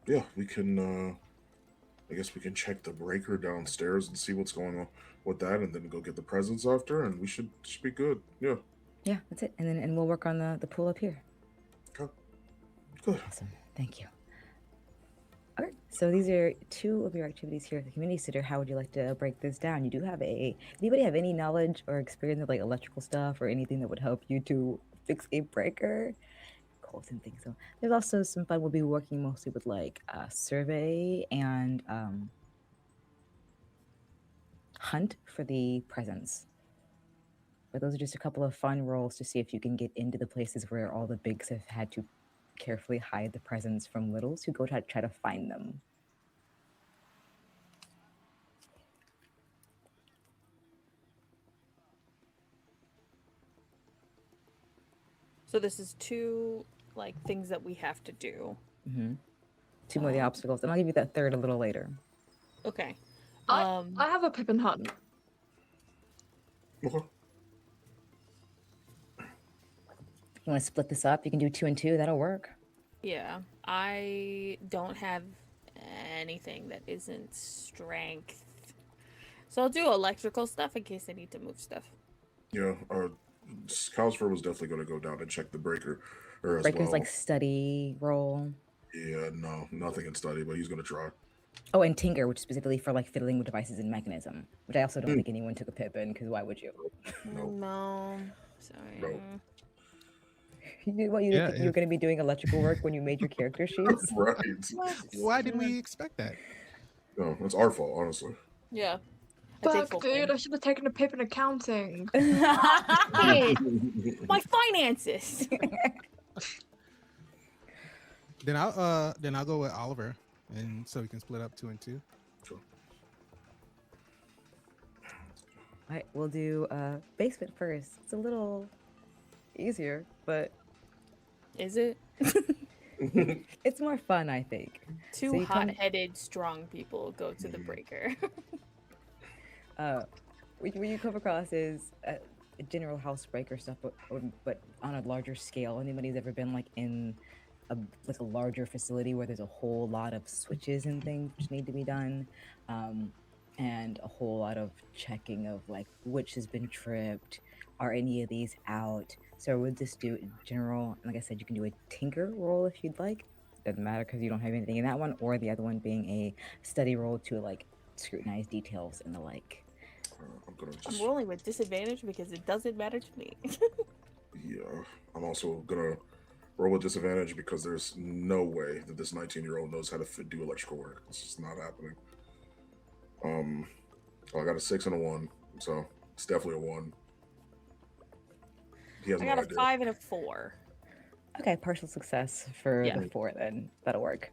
Yeah, we can. I guess we can check the breaker downstairs and see what's going on with that, and then go get the presents after, and we should be good. Yeah. Yeah, that's it. And we'll work on the pool up here. Okay. Good. Awesome. Thank you. Okay, so these are 2 of your activities here at the community center. How would you like to break this down? You do have anybody have any knowledge or experience with like electrical stuff or anything that would help you to fix a breaker? Cool, didn't think so. There's also some fun. We'll be working mostly with like survey and hunt for the presents. But those are just a couple of fun rolls to see if you can get into the places where all the bigs have had to carefully hide the presents from littles who go to try to find them. So this is 2 like things that we have to do. 2 more of the obstacles, and I'll give you that third a little later. Okay. I have a Pippin hunt. Okay. You want to split this up? You can do 2 and 2. That'll work. Yeah, I don't have anything that isn't strength, so I'll do electrical stuff in case I need to move stuff. Yeah. Calcifer was definitely going to go down and check the breaker. Breaker's like study roll. Yeah, no, nothing in study, but he's going to try. Oh, and Tinker, which is specifically for like fiddling with devices and mechanism, which I also don't think anyone took a Pippin, because why would you? Nope. No, sorry. Nope. You knew what you were going to be doing electrical work when you made your character sheets. Right. Why did we expect that? No, it's our fault, honestly. Yeah. I take Fuck, full dude, blame. I should have taken a Pippin accounting. My finances. Then I'll go with Oliver, and so we can split up 2 and 2. Sure. All right, we'll do basement first. It's a little easier, but Is it? it's more fun, I think. 2 So you come- hot-headed, strong people go to the breaker. What you come across is a general housebreaker stuff, but on a larger scale. Anybody who's ever been like in like a larger facility where there's a whole lot of switches and things which need to be done, and a whole lot of checking of like which has been tripped, are any of these out. So we'll just do general. Like I said, you can do a tinker roll if you'd like. Doesn't matter because you don't have anything in that one, or the other one being a study roll to like scrutinize details and the like. I'm rolling with disadvantage because it doesn't matter to me. Yeah, I'm also gonna roll with disadvantage because there's no way that this 19-year-old knows how to do electrical work. It's just not happening. I got a 6 and a 1, so it's definitely a 1. He has I no got a idea. 5 and a 4. Okay, partial success for Yeah. the 4 then. That'll work.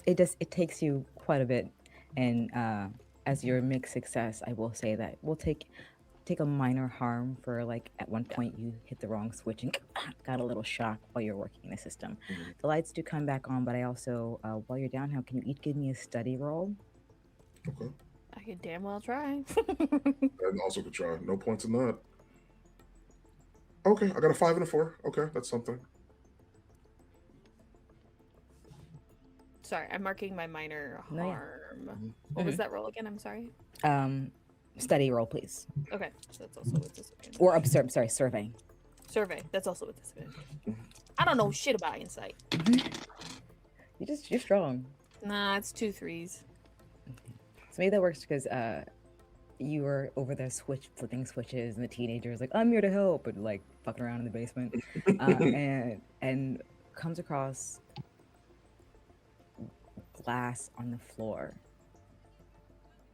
It takes you quite a bit, and as your mixed success, I will say that we'll take a minor harm for like at one point you hit the wrong switch and got a little shock while you're working in the system. Mhm. The lights do come back on, but I also while you're down here, can you each give me a study roll? Okay. I could damn well try. And also could try. No points in that. Okay, I got a 5 and a 4. Okay, that's something. Sorry, I'm marking my minor harm. No, yeah. What was that roll again? I'm sorry. Study roll, please. Okay, so that's also with disadvantage. Or observe, sorry, survey. Survey. That's also with disadvantage. I don't know shit about insight. You're strong. Nah, it's 2 3s. So maybe that works because you were over there flipping switches, and the teenager is like, "I'm here to help," but like fucking around in the basement, and comes across glass on the floor.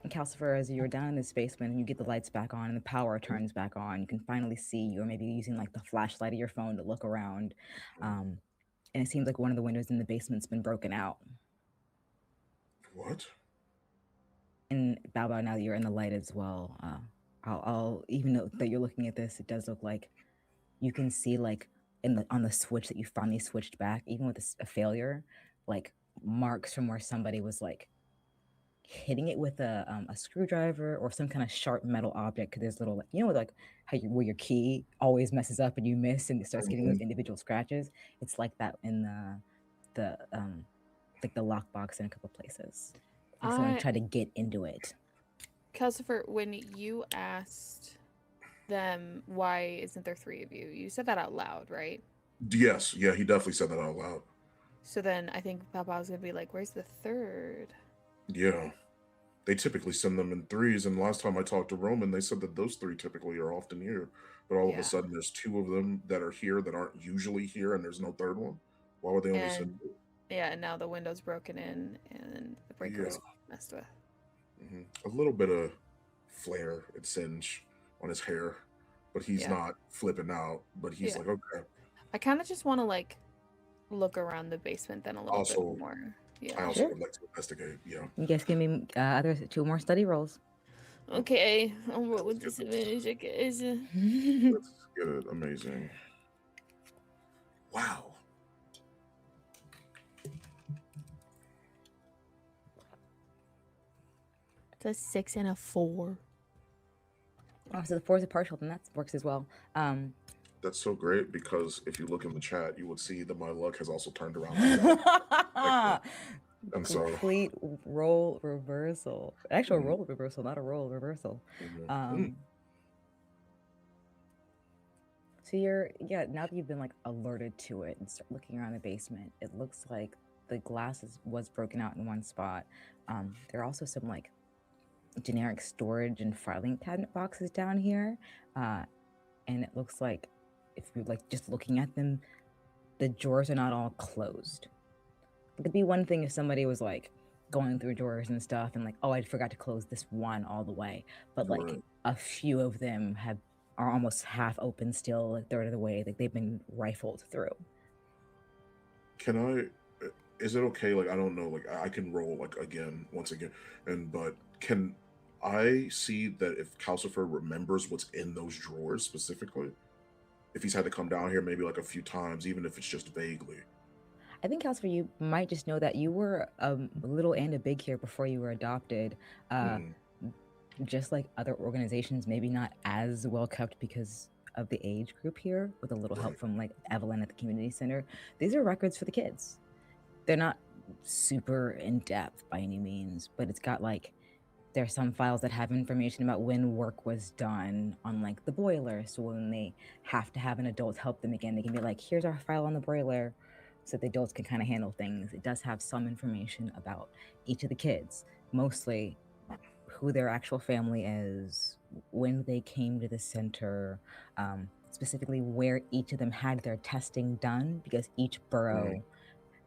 And Calcifer, as you're down in this basement and you get the lights back on and the power turns back on, you can finally see, or maybe using like the flashlight of your phone to look around, and it seems like one of the windows in the basement's been broken out. What? And Bao, now that you're in the light as well, I'll even though that you're looking at this, it does look like you can see like on the switch that you finally switched back, even with a failure, like marks from where somebody was like hitting it with a screwdriver or some kind of sharp metal object. Because there's little, like how where your key always messes up and you miss and it starts getting those individual scratches. It's like that in the like the lockbox in a couple places. Like someone tried to get into it. Calcifer, when you asked them why isn't there 3 of you, you said that out loud, right? Yes, yeah, he definitely said that out loud. So then I think Papa was gonna be like, "Where's the 3rd?" Yeah, they typically send them in 3s, and last time I talked to Roman, they said that those 3 typically are often here, but all of a sudden there's 2 of them that are here that aren't usually here, and there's no 3rd one. Why would they only send 2? Yeah, and now the window's broken in, and the breaker's messed with. A little bit of flare and singe on his hair, but he's not flipping out. But he's like, okay. I kind of just want to like look around the basement then a little bit more. Yeah. I also would like to investigate. Yeah. You guys give me other 2 more study rolls. Okay, I'll roll with disadvantage, I guess. Let's get it. Amazing. Wow. It's a 6 and a 4. Oh, so the 4 is a partial, then that works as well. That's so great because if you look in the chat, you would see that my luck has also turned around. And complete role reversal. Actual role reversal, not a role reversal. So now that you've been like alerted to it and start looking around the basement, it looks like the glass was broken out in one spot. There are also some like generic storage and filing cabinet boxes down here, and it looks like if you're like just looking at them, the drawers are not all closed. It could be one thing if somebody was like going through drawers and stuff and like, oh, I forgot to close this one all the way, but like a few of them are almost half open still, a third of the way, like they've been rifled through. Is it okay, like I don't know, like I can roll like once again, but can I see that if Calcifer remembers what's in those drawers specifically? If he's had to come down here maybe like a few times, even if it's just vaguely. I think, Calcifer, you might just know that you were a little and a big here before you were adopted. Just like other organizations, maybe not as well kept because of the age group here, with a little help Right. from like Evelyn at the community center. These are records for the kids. They're not super in depth by any means, but it's got like there are some files that have information about when work was done on like the boiler. So when they have to have an adult help them again, they can be like, here's our file on the boiler, so the adults can kind of handle things. It does have some information about each of the kids, mostly who their actual family is, when they came to the center, specifically where each of them had their testing done, because each borough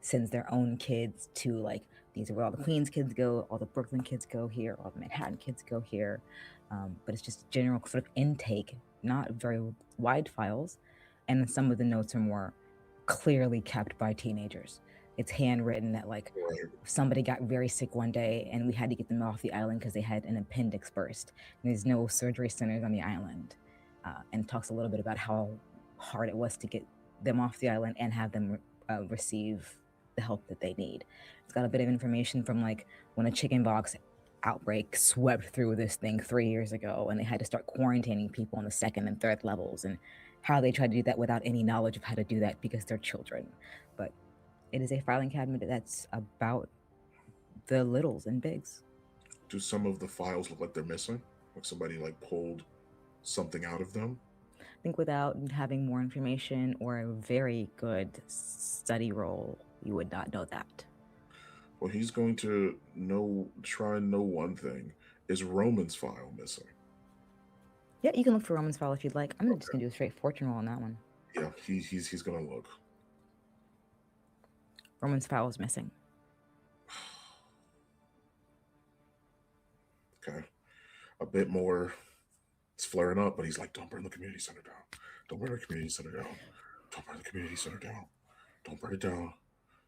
sends their own kids to like, these are where all the Queens kids go, all the Brooklyn kids go here, all the Manhattan kids go here. But it's just general sort of intake, not very wide files. And then some of the notes are more clearly kept by teenagers. It's handwritten that like somebody got very sick one day and we had to get them off the island because they had an appendix burst. And there's no surgery centers on the island. And talks a little bit about how hard it was to get them off the island and have them receive the help that they need. It's got a bit of information from like when a chickenpox outbreak swept through this thing 3 years ago and they had to start quarantining people on the second and third levels, and how they tried to do that without any knowledge of how to do that because they're children. But it is a filing cabinet that's about the littles and bigs. Do some of the files look like they're missing? Like somebody like pulled something out of them? I think without having more information or a very good study roll, you would not know that. Well, he's going to try and know one thing. Is Roman's file missing? Yeah, you can look for Roman's file if you'd like. I'm just gonna do a straight fortune roll on that one. Yeah, he's gonna look. Roman's file is missing. Okay. A bit more. It's flaring up, but he's like, don't burn the community center down. Don't burn the community center down. Don't burn the community center down. Don't burn it down.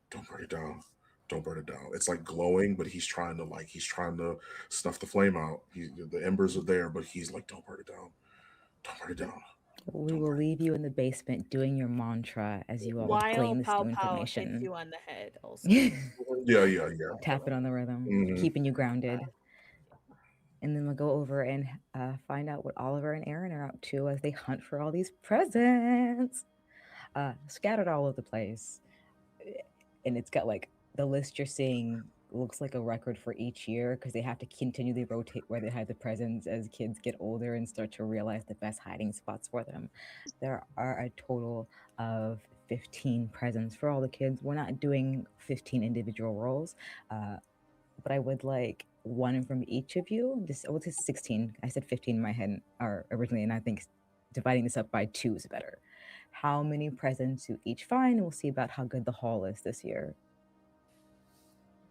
Don't burn it down. Don't burn it down. It's like glowing, but he's trying to snuff the flame out. The embers are there, but he's like, don't burn it down. Don't burn it down. We will leave you in the basement doing your mantra as you all While glean this Pow new Pow hits information. you on the head also. Yeah. Tap it on the rhythm, keeping you grounded. And then we'll go over and find out what Oliver and Aaron are up to as they hunt for all these presents. Scattered all over the place. And it's got like the list you're seeing looks like a record for each year because they have to continually rotate where they hide the presents as kids get older and start to realize the best hiding spots for them. There are a total of 15 presents for all the kids. We're not doing 15 individual rolls, but I would like one from each of you. This 16. I said 15 in my head originally, and I think dividing this up by 2 is better. How many presents you each find, we'll see about how good the haul is this year.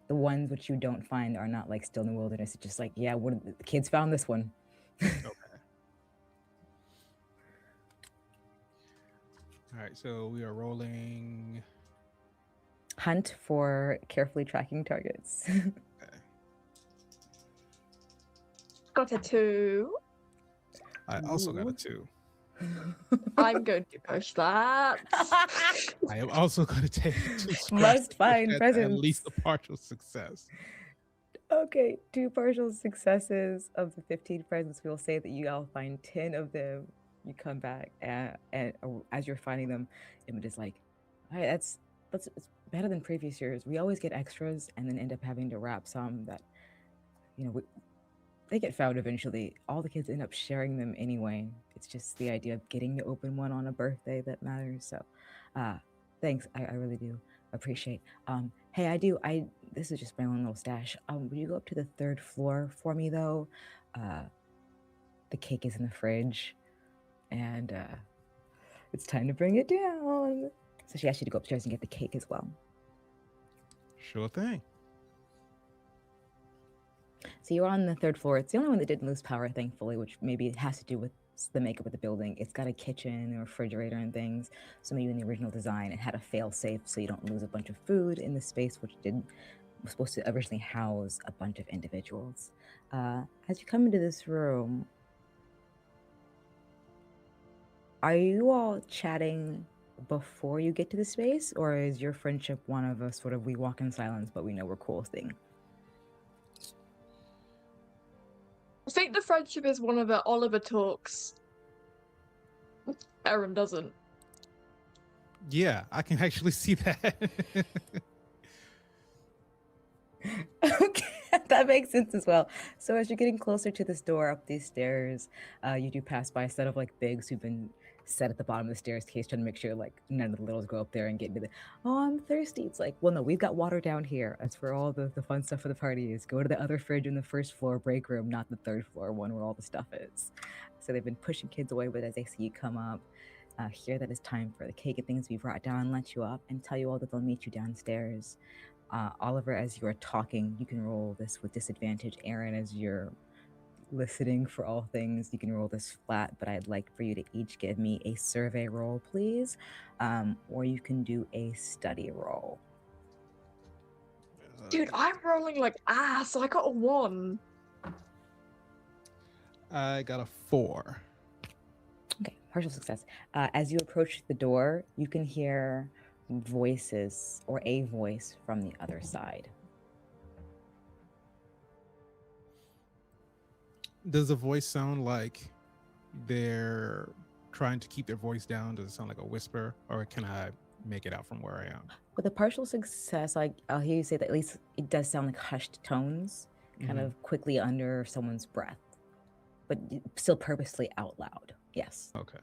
The ones which you don't find are not like still in the wilderness. It's just like, yeah, the kids found this one. Okay. All right, so we are rolling. Hunt for carefully tracking targets. Okay. Got a 2. I also got a 2. I'm going to push that. I am also going to take 2 scratch Must find at presents. least a partial success. Okay, 2 partial successes of the 15 presents. We'll say that you all find 10 of them. You come back and as you're finding them, Image is like, all right, it's better than previous years. We always get extras and then end up having to wrap some that, they get found eventually. All the kids end up sharing them anyway. It's just the idea of getting to open one on a birthday that matters. So thanks. I really do appreciate. Hey, this is just my own little stash. Would you go up to the 3rd floor for me though? The cake is in the fridge and it's time to bring it down. So she asked you to go upstairs and get the cake as well. Sure thing. So you're on the 3rd floor. It's the only one that didn't lose power, thankfully, which maybe it has to do with the makeup of the building. It's got a kitchen and a refrigerator and things. So maybe in the original design, it had a fail-safe so you don't lose a bunch of food in the space, which was supposed to originally house a bunch of individuals. As you come into this room, are you all chatting before you get to the space, or is your friendship one of a sort of we walk in silence, but we know we're cool thing? I think the friendship is one of the Oliver talks Aaron doesn't. Yeah, I can actually see that. Okay, that makes sense as well. So as you're getting closer to this door up these stairs, you do pass by a set of like bigs who've been set at the bottom of the stairs case, trying to make sure like none of the littles go up there and get into the, oh, I'm thirsty. It's like, well, no, we've got water down here. That's where all the fun stuff for the party is. Go to the other fridge in the first floor break room, not the third floor one where all the stuff is. So they've been pushing kids away, but as they see you come up, hear that it's time for the cake and things to be brought down, let you up, and tell you all that they'll meet you downstairs. Oliver, as you are talking, you can roll this with disadvantage. Aaron, as you're listening for all things, you can roll this flat, but I'd like for you to each give me a survey roll, please. Or you can do a study roll. Dude, I'm rolling like ass. I got a 1. I got a 4. Okay, partial success. As you approach the door, you can hear voices or a voice from the other side. Does the voice sound like they're trying to keep their voice down? Does it sound like a whisper, or can I make it out from where I am? With a partial success, I'll hear you say that at least it does sound like hushed tones, kind of quickly under someone's breath, but still purposely out loud. Yes. Okay.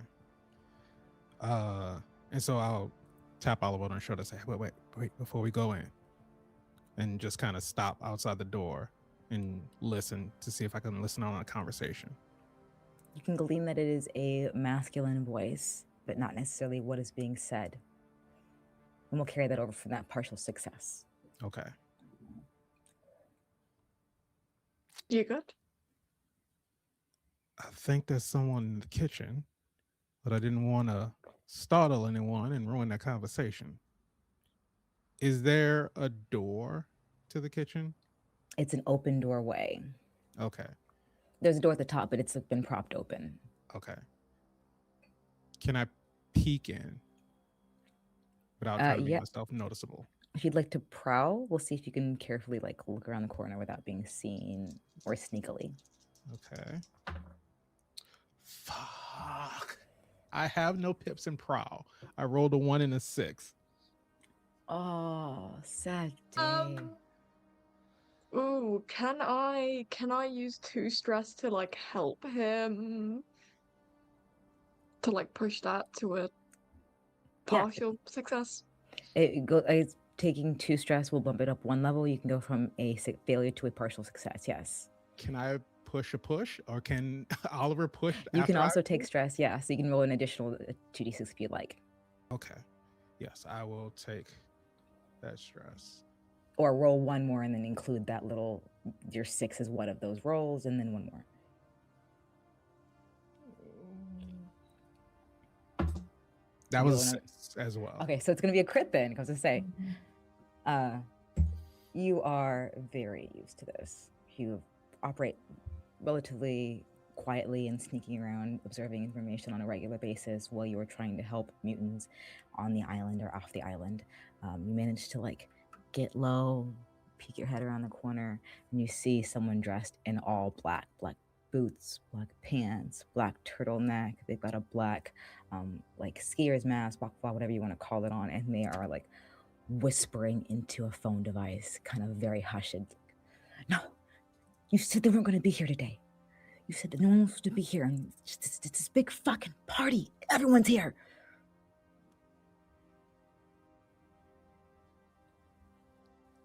And so I'll tap Oliver on the shoulder and say, wait, before we go in. And just kind of stop outside the door and listen to see if I can listen on a conversation. You can glean that it is a masculine voice, but not necessarily what is being said. And we'll carry that over from that partial success. Okay. You good? I think there's someone in the kitchen, but I didn't want to startle anyone and ruin that conversation. Is there a door to the kitchen? It's an open doorway. Okay. There's a door at the top, but it's been propped open. Okay. Can I peek in without trying to make myself noticeable? If you'd like to prowl, we'll see if you can carefully like look around the corner without being seen or sneakily. Okay. Fuck. I have no pips in prowl. I rolled a 1 and a 6. Oh, sad day. Ooh, can I use 2 stress to like help him to like push that to a partial success? It's taking 2 stress will bump it up 1 level. You can go from a failure to a partial success. Yes. Can I push a push, or can Oliver push? You can also take stress. Yeah, so you can roll an additional 2d6 if you'd like. Okay. Yes, I will take that stress. Or roll 1 more and then include that little, your 6 is one of those rolls, and then 1 more. That was 6 as well. Okay, so it's going to be a crit then, because I say, you are very used to this. You operate relatively quietly and sneaking around, observing information on a regular basis while you are trying to help mutants on the island or off the island. You manage to like get low, peek your head around the corner, and you see someone dressed in all black boots, black pants, black turtleneck. They've got a black like skier's mask, whatever you want to call it on, and they are like whispering into a phone device, kind of very hushed. No, you said they weren't going to be here today. You said that no one was supposed to be here, and it's this big fucking party. Everyone's here.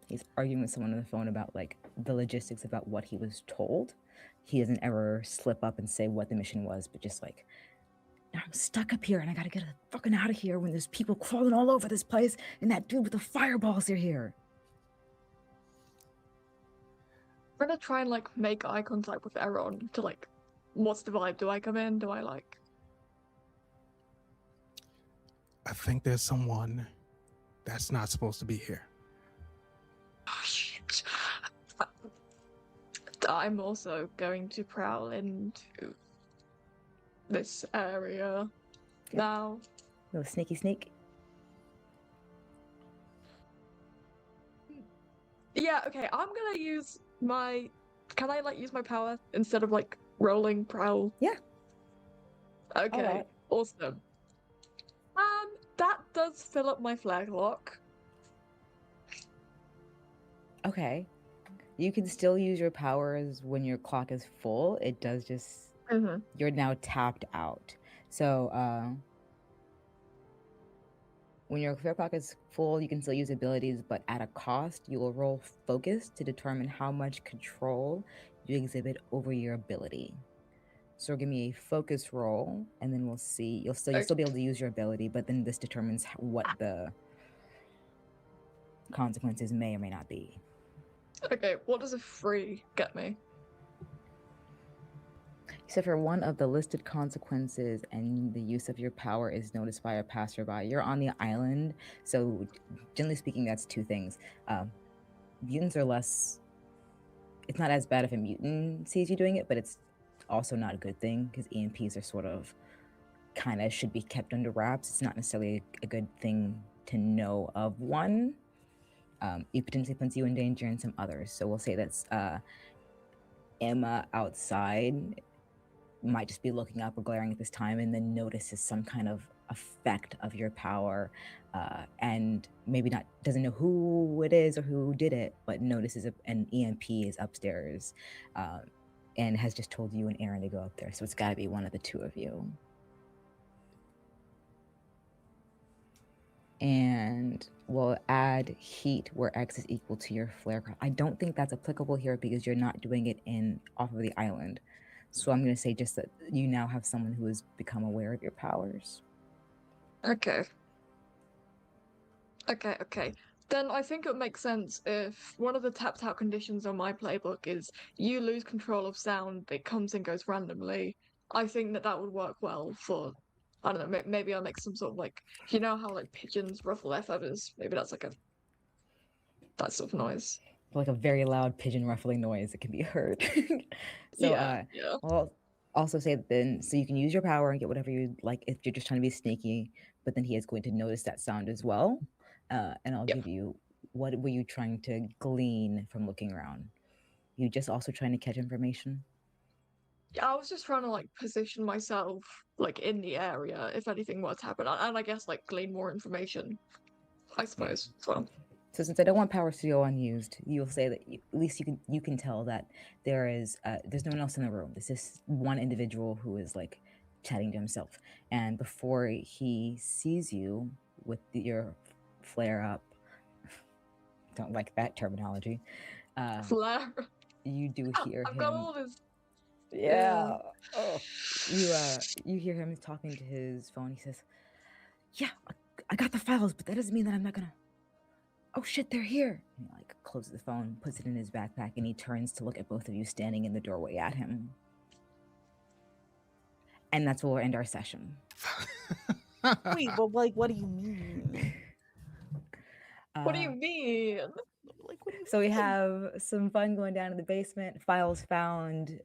He's arguing with someone on the phone about like the logistics about what he was told. He doesn't ever slip up and say what the mission was, but just like, now I'm stuck up here and I gotta get fucking out of here when there's people crawling all over this place and that dude with the fireballs are here. I'm gonna try and like make eye contact with Aaron to like, what's the vibe? Do I come in? Do I like? I think there's someone that's not supposed to be here. Oh shit. I'm also going to prowl into this area now. Little sneaky sneak. Yeah, okay, I'm gonna use my... Can I, like, use my power instead of, like, rolling prowl? Yeah. Okay, Alright. awesome. does fill up my flare clock. Okay. You can still use your powers when your clock is full. It does just you're now tapped out. So when your flare clock is full, you can still use abilities, but at a cost. You will roll focus to determine how much control you exhibit over your ability. So give me a focus roll, and then we'll see. You'll still be able to use your ability, but then this determines what the consequences may or may not be. Okay, what does a 3 get me? Except for one of the listed consequences and the use of your power is noticed by a passerby. You're on the island, so generally speaking, that's two things. Mutants are less... It's not as bad if a mutant sees you doing it, but it's also not a good thing, because EMPs are sort of kind of should be kept under wraps. It's not necessarily a good thing to know of one. It potentially puts you in danger and some others. So we'll say that's Emma outside might just be looking up or glaring at this time, and then notices some kind of effect of your power, and maybe doesn't know who it is or who did it, but notices an EMP is upstairs, and has just told you and Aaron to go up there. So it's got to be one of the two of you. And we'll add heat where X is equal to your flare. I don't think that's applicable here because you're not doing it off of the island. So I'm going to say just that you now have someone who has become aware of your powers. Okay. Then I think it would make sense if one of the tapped out conditions on my playbook is you lose control of sound, it comes and goes randomly. I think that would work well for, I don't know, maybe I'll make some sort of like, you know how like pigeons ruffle their feathers? Maybe that's like that sort of noise. Like a very loud pigeon ruffling noise that can be heard. So yeah. I'll also say that then, so you can use your power and get whatever you like if you're just trying to be sneaky, but then he is going to notice that sound as well. And I'll give you, what were you trying to glean from looking around? You just also trying to catch information? Yeah, I was just trying to like position myself like in the area if anything were to happen, and I guess like glean more information, I suppose. So since I don't want Power Studio unused, you'll say that at least you can tell that there's no one else in the room. This is one individual who is like chatting to himself, and before he sees you with your flare up, don't like that terminology. Flare. You do hear I've him. got all this. Yeah. Oh. You hear him talking to his phone. He says, "Yeah, I got the files, but that doesn't mean that I'm not gonna." Oh shit, they're here. And he like closes the phone, puts it in his backpack, and he turns to look at both of you standing in the doorway at him. And that's where we'll end our session. Wait, but like, what do you mean? What do you mean? Like, what do you so mean? we have some fun going down in the basement, files found,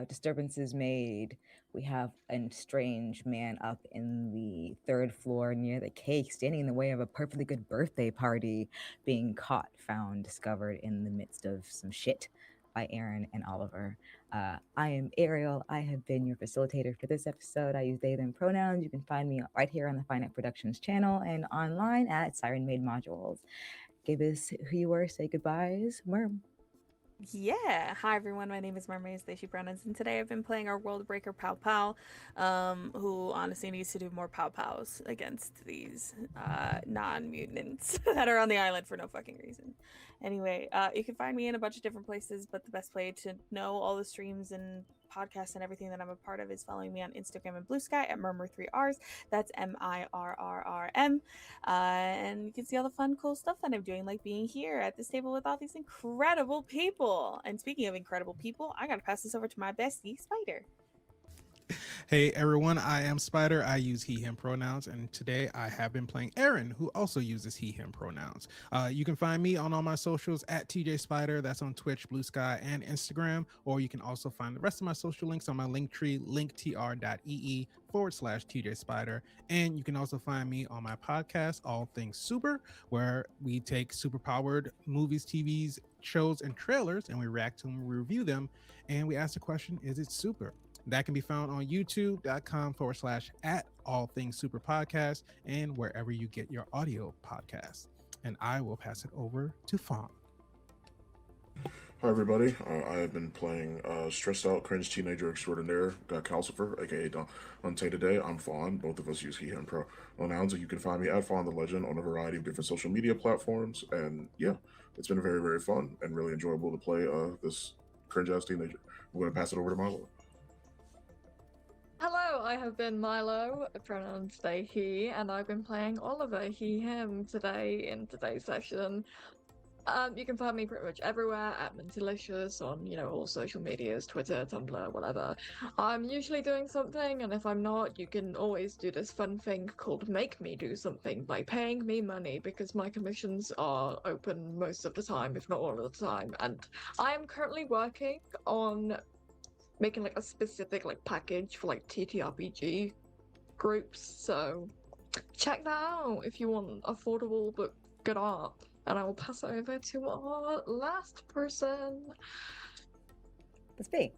disturbances made. We have a strange man up in the 3rd floor near the cake, standing in the way of a perfectly good birthday party, being caught, found, discovered in the midst of some shit by Aaron and Oliver. I am Ariel. I have been your facilitator for this episode. I use they, them pronouns. You can find me right here on the Fine Art Productions channel and online at sirenmademodules. Give us who you were, say goodbyes. Merm. Yeah. Hi, everyone. My name is Mermaid Station Pronouns, and today I've been playing our World Breaker Pow Pow, who honestly needs to do more Pow Pows against these non-mutants that are on the island for no fucking reason. Anyway, you can find me in a bunch of different places, but the best way to know all the streams and podcasts and everything that I'm a part of is following me on Instagram and Blue Sky at Murmur3Rs. That's MIRRRM. And you can see all the fun, cool stuff that I'm doing, like being here at this table with all these incredible people. And speaking of incredible people, I gotta pass this over to my bestie, Spider. Hey everyone, I am Spider. I use he, him pronouns, and today I have been playing Aaron, who also uses he, him pronouns. You can find me on all my socials at TJ Spider. That's on Twitch, Blue Sky, and Instagram. Or you can also find the rest of my social links on my linktree, linktr.ee /TJ Spider. And you can also find me on my podcast, All Things Super, where we take super-powered movies, TVs, shows, and trailers, and we react to them, we review them, and we ask the question, is it super? That can be found on youtube.com/@ all things super podcast and wherever you get your audio podcasts. And I will pass it over to Phour. Hi everybody, I have been playing stressed out cringe teenager extraordinaire, Calcifer, aka Dante today. I'm Fawn. Both of us use he, him pronouns, and you can find me at Fawn the Legend on a variety of different social media platforms. And yeah, it's been very, very fun and really enjoyable to play this cringe ass teenager. I'm going to pass it over to Milo. Hello, I have been Milo, pronouns they, he, and I've been playing Oliver, he, him, today in today's session. You can find me pretty much everywhere at Mintilicious on, all social medias, Twitter, Tumblr, whatever. I'm usually doing something, and if I'm not, you can always do this fun thing called Make Me Do Something by paying me money, because my commissions are open most of the time, if not all of the time. And I am currently working on making like a specific package for TTRPG groups, so check that out if you want affordable but good art. And I will pass it over to our last person. That's me.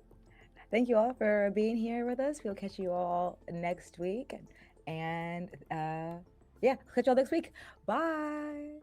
Thank you all for being here with us. We'll catch you all next week. And yeah, catch you all next week. Bye.